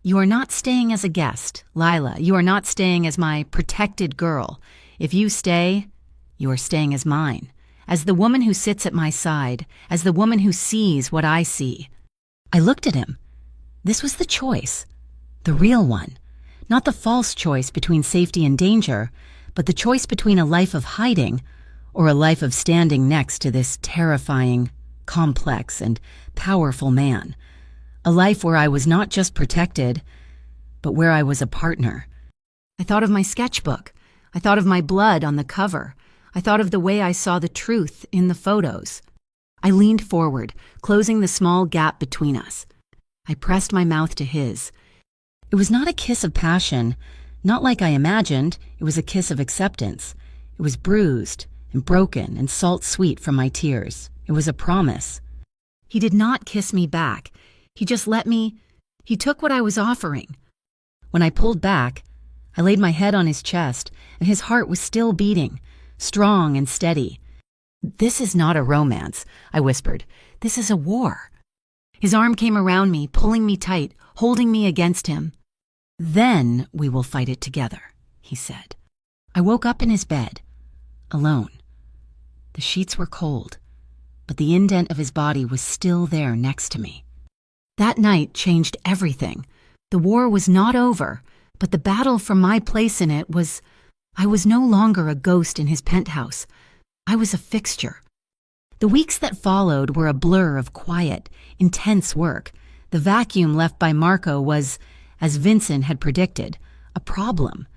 [SPEAKER 1] you are not staying as a guest, Lila. You are not staying as my protected girl. If you stay, you are staying as mine, as the woman who sits at my side, as the woman who sees what I see." I looked at him. This was the choice, the real one, not the false choice between safety and danger, but the choice between a life of hiding or a life of standing next to this terrifying, complex, and powerful man. A life where I was not just protected, but where I was a partner. I thought of my sketchbook. I thought of my blood on the cover. I thought of the way I saw the truth in the photos. I leaned forward, closing the small gap between us. I pressed my mouth to his. It was not a kiss of passion, not like I imagined. It was a kiss of acceptance. It was bruised and broken and salt-sweet from my tears. It was a promise. He did not kiss me back. He just let me. He took what I was offering. When I pulled back, I laid my head on his chest, and his heart was still beating, strong and steady. "This is not a romance," I whispered. "This is a war." His arm came around me, pulling me tight, holding me against him. "Then we will fight it together," he said. I woke up in his bed, alone. The sheets were cold, but the indent of his body was still there next to me. That night changed everything. The war was not over, but the battle for my place in it was. I was no longer a ghost in his penthouse. I was a fixture. The weeks that followed were a blur of quiet, intense work. The vacuum left by Marco was, as Vincent had predicted, a problem.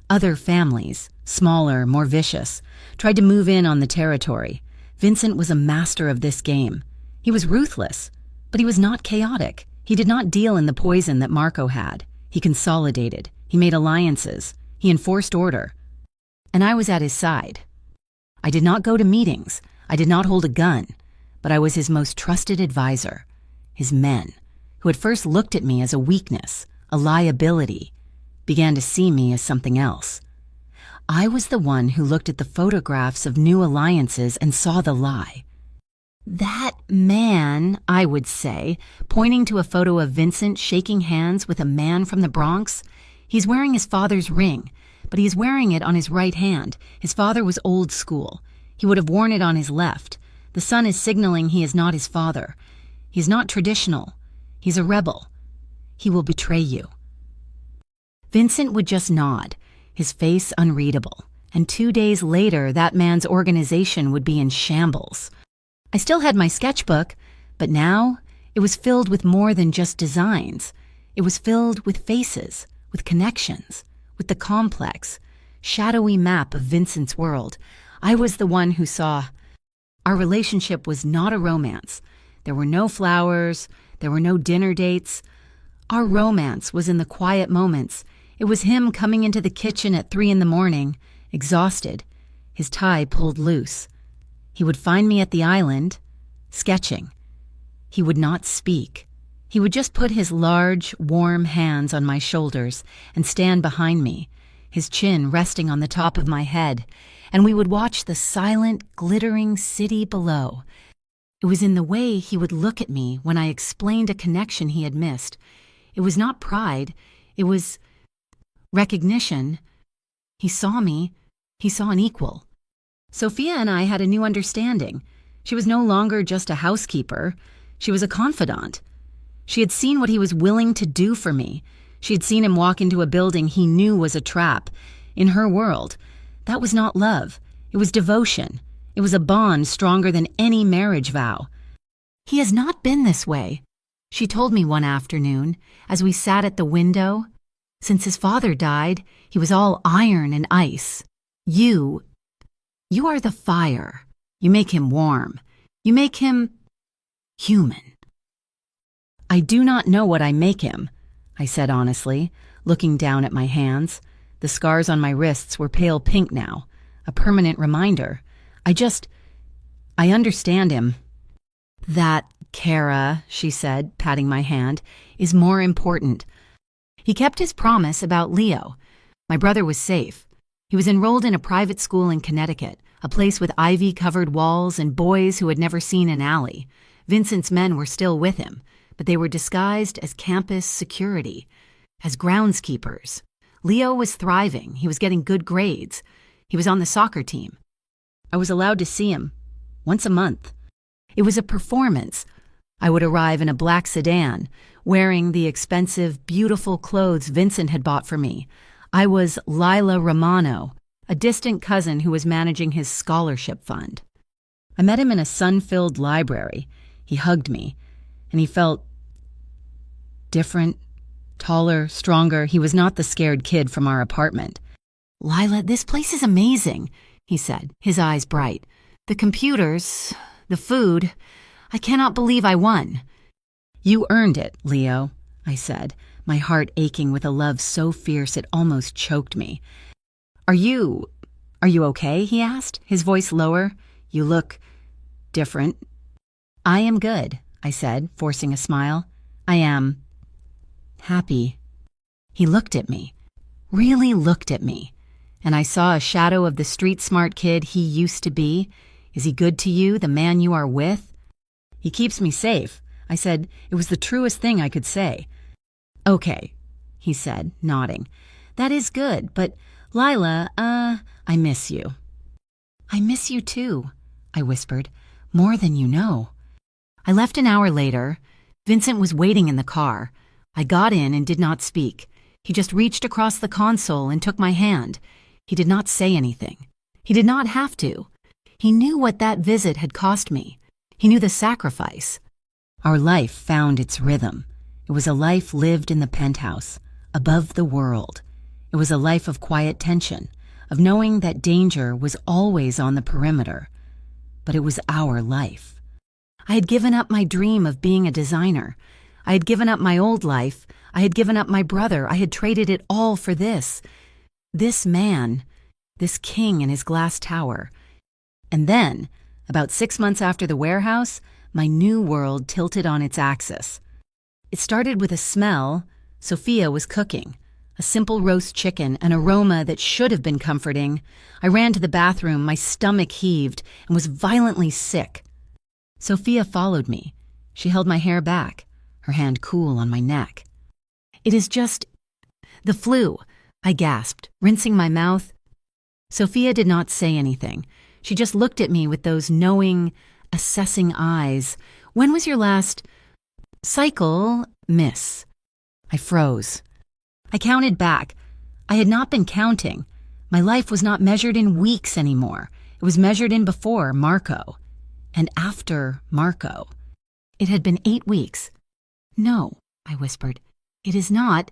[SPEAKER 1] Other families, smaller, more vicious, tried to move in on the territory. Vincent was a master of this game. He was ruthless, but he was not chaotic. He did not deal in the poison that Marco had. He consolidated. He made alliances. He enforced order. And I was at his side. I did not go to meetings. I did not hold a gun, but I was his most trusted advisor. His men, who at first looked at me as a weakness, a liability, began to see me as something else. I was the one who looked at the photographs of new alliances and saw the lie. "That man," I would say, pointing to a photo of Vincent shaking hands with a man from the Bronx, "he's wearing his father's ring, but he's wearing it on his right hand. His father was old school. He would have worn it on his left. The son is signaling he is not his father. He's not traditional. He's a rebel. He will betray you." Vincent would just nod, his face unreadable, and 2 days later that man's organization would be in shambles. I still had my sketchbook, but now it was filled with more than just designs. It was filled with faces, with connections, with the complex, shadowy map of Vincent's world. I was the one who saw. Our relationship was not a romance. There were no flowers. There were no dinner dates. Our romance was in the quiet moments. It was him coming into the kitchen at 3 a.m, exhausted, his tie pulled loose. He would find me at the island, sketching. He would not speak. He would just put his large, warm hands on my shoulders and stand behind me, his chin resting on the top of my head, and we would watch the silent, glittering city below. It was in the way he would look at me when I explained a connection he had missed. It was not pride. It was recognition. He saw me. He saw an equal. Sophia and I had a new understanding. She was no longer just a housekeeper. She was a confidant. She had seen what he was willing to do for me. She had seen him walk into a building he knew was a trap. In her world, that was not love. It was devotion. It was a bond stronger than any marriage vow. "He has not been this way," she told me one afternoon as we sat at the window. "Since his father died, he was all iron and ice. You are the fire. You make him warm. You make him human." I I do not know what I make him, I said honestly, looking down at my hands. The scars on my wrists were pale pink now, a permanent reminder. I understand him. That, Kara, she said, patting my hand, is more important. He kept his promise about Leo. My brother was safe. He was enrolled in a private school in Connecticut, a place with ivy-covered walls and boys who had never seen an alley. Vincent's men were still with him, but they were disguised as campus security, as groundskeepers. Leo was thriving. He was getting good grades. He was on the soccer team. I was allowed to see him once a month. It was a performance. I would arrive in a black sedan, wearing the expensive, beautiful clothes Vincent had bought for me. I was Lila Romano, a distant cousin who was managing his scholarship fund. I met him in a sun-filled library. He hugged me, and he felt different, taller, stronger. He was not the scared kid from our apartment. "Lila, this place is amazing," he said, his eyes bright. "The computers, the food. I cannot believe I won." "You earned it, Leo," I said, my heart aching with a love so fierce it almost choked me. Are you okay?" he asked, his voice lower. "You look different." "I am good," I said, forcing a smile. "I am happy." He looked at me, really looked at me, and I saw a shadow of the street-smart kid he used to be. "Is he good to you, the man you are with?" "He keeps me safe," I said. It was the truest thing I could say. "Okay," he said, nodding. "That is good, but Lila, I miss you." "I miss you too," I whispered, "more than you know." I left an hour later. Vincent was waiting in the car. I got in and did not speak. He just reached across the console and took my hand. He did not say anything. He did not have to. He knew what that visit had cost me. He knew the sacrifice. Our life found its rhythm. It was a life lived in the penthouse, above the world. It was a life of quiet tension, of knowing that danger was always on the perimeter. But it was our life. I had given up my dream of being a designer. I had given up my old life. I had given up my brother. I had traded it all for this. This man, this king in his glass tower. And then, about 6 months after the warehouse, my new world tilted on its axis. It started with a smell. Sophia was cooking. A simple roast chicken, an aroma that should have been comforting. I ran to the bathroom, my stomach heaved, and was violently sick. Sophia followed me. She held my hair back, her hand cool on my neck. "It is just the flu," I gasped, rinsing my mouth. Sophia did not say anything. She just looked at me with those knowing, assessing eyes. "When was your last cycle, miss?" I froze. I counted back. I had not been counting. My life was not measured in weeks anymore. It was measured in before Marco and after Marco. It had been 8 weeks. "No," I whispered. "It is not.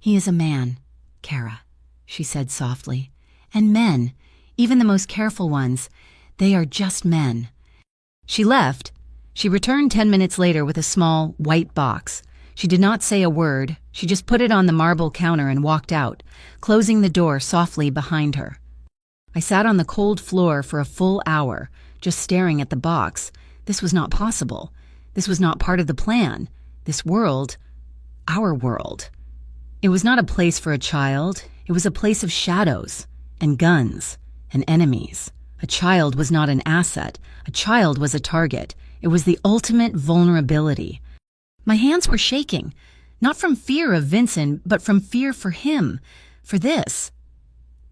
[SPEAKER 1] He is a man, Kara," she said softly. "And men, even the most careful ones, they are just men." She left. She returned 10 minutes later with a small, white box. She did not say a word. She just put it on the marble counter and walked out, closing the door softly behind her. I sat on the cold floor for a full hour, just staring at the box. This was not possible. This was not part of the plan. This world, our world. It was not a place for a child. It was a place of shadows and guns and enemies. A child was not an asset. A child was a target. It was the ultimate vulnerability. My hands were shaking, not from fear of Vincent, but from fear for him, for this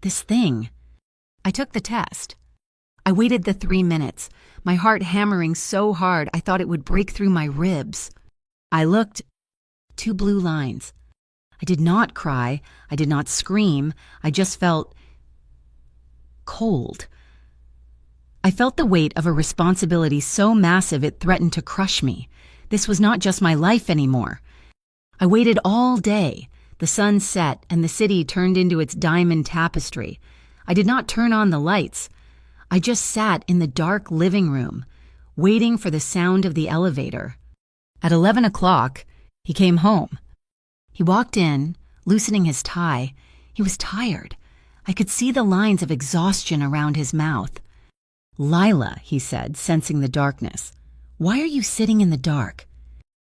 [SPEAKER 1] thing. I took the test. I waited the 3 minutes, my heart hammering so hard I thought it would break through my ribs. I looked. 2 blue lines. I did not cry. I did not scream. I just felt cold. I felt the weight of a responsibility so massive it threatened to crush me. This was not just my life anymore. I waited all day. The sun set and the city turned into its diamond tapestry. I did not turn on the lights. I just sat in the dark living room, waiting for the sound of the elevator. At 11 o'clock, he came home. He walked in, loosening his tie. He was tired. I could see the lines of exhaustion around his mouth. "Lila," he said, sensing the darkness, "why are you sitting in the dark?"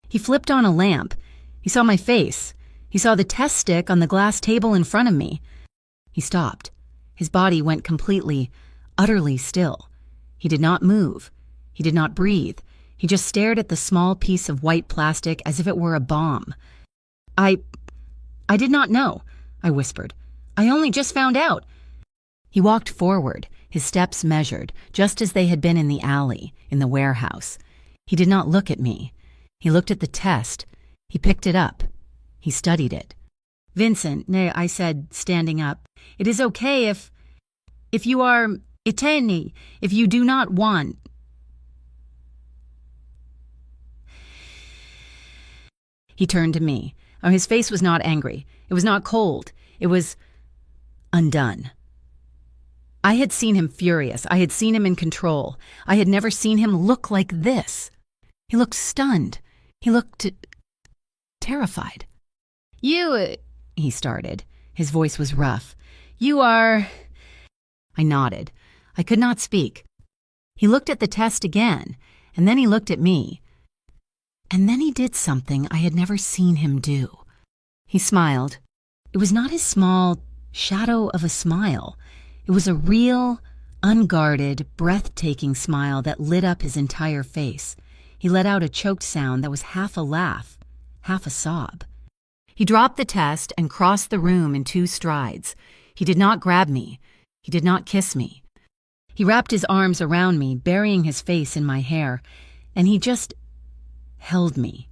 [SPEAKER 1] He flipped on a lamp. He saw my face. He saw the test stick on the glass table in front of me. He stopped. His body went completely, utterly still. He did not move. He did not breathe. He just stared at the small piece of white plastic as if it were a bomb. I did not know," I whispered. "I only just found out." He walked forward, his steps measured, just as they had been in the alley, in the warehouse. He did not look at me. He looked at the test. He picked it up. He studied it. "Vincent," I said, standing up, "it is okay if you are iteni, if you do not want." He turned to me. His face was not angry. It was not cold. It was undone. I had seen him furious. I had seen him in control. I had never seen him look like this. He looked stunned. He looked terrified. "You," he started. His voice was rough. "You are—" I nodded. I could not speak. He looked at the test again, and then he looked at me. And then he did something I had never seen him do. He smiled. It was not his small shadow of a smile. It was a real, unguarded, breathtaking smile that lit up his entire face. He let out a choked sound that was half a laugh, half a sob. He dropped the test and crossed the room in 2 strides. He did not grab me. He did not kiss me. He wrapped his arms around me, burying his face in my hair, and he just held me.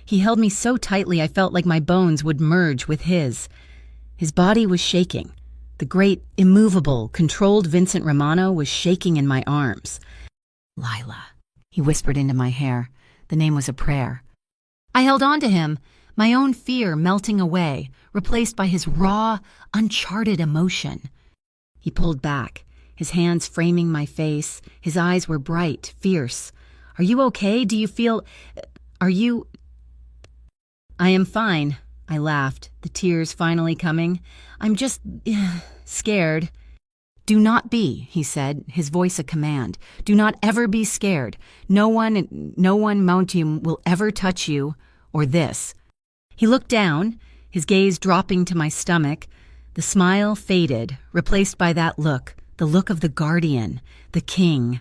[SPEAKER 1] He held me so tightly I felt like my bones would merge with his. His body was shaking. The great, immovable, controlled Vincent Romano was shaking in my arms. "Lila," he whispered into my hair. The name was a prayer. I held on to him, my own fear melting away, replaced by his raw, uncharted emotion. He pulled back, his hands framing my face. His eyes were bright, fierce. "Are you okay? Do you feel... are you—" "I am fine," I laughed, the tears finally coming. "I'm just scared." "Do not be," he said, his voice a command. "Do not ever be scared. No one Mountain will ever touch you, or this." He looked down, his gaze dropping to my stomach. The smile faded, replaced by that look, the look of the guardian, the king.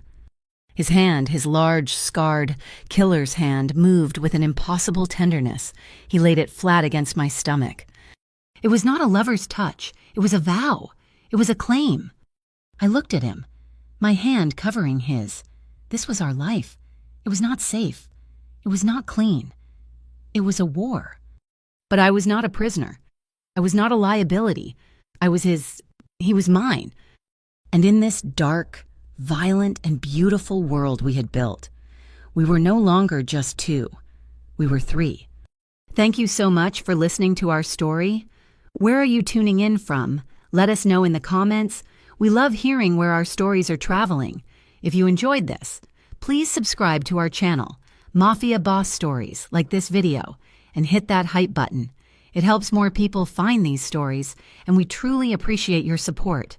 [SPEAKER 1] His hand, his large, scarred, killer's hand, moved with an impossible tenderness. He laid it flat against my stomach. It was not a lover's touch. It was a vow. It was a claim. I looked at him, my hand covering his. This was our life. It was not safe. It was not clean. It was a war. But I was not a prisoner. I was not a liability. I was his. He was mine. And in this dark, violent, and beautiful world we had built, we were no longer just 2. We were 3. Thank you so much for listening to our story. Where are you tuning in from? Let us know in the comments. We love hearing where our stories are traveling. If you enjoyed this, please subscribe to our channel, Mafia Boss Stories, like this video, and hit that hype button. It helps more people find these stories, and we truly appreciate your support.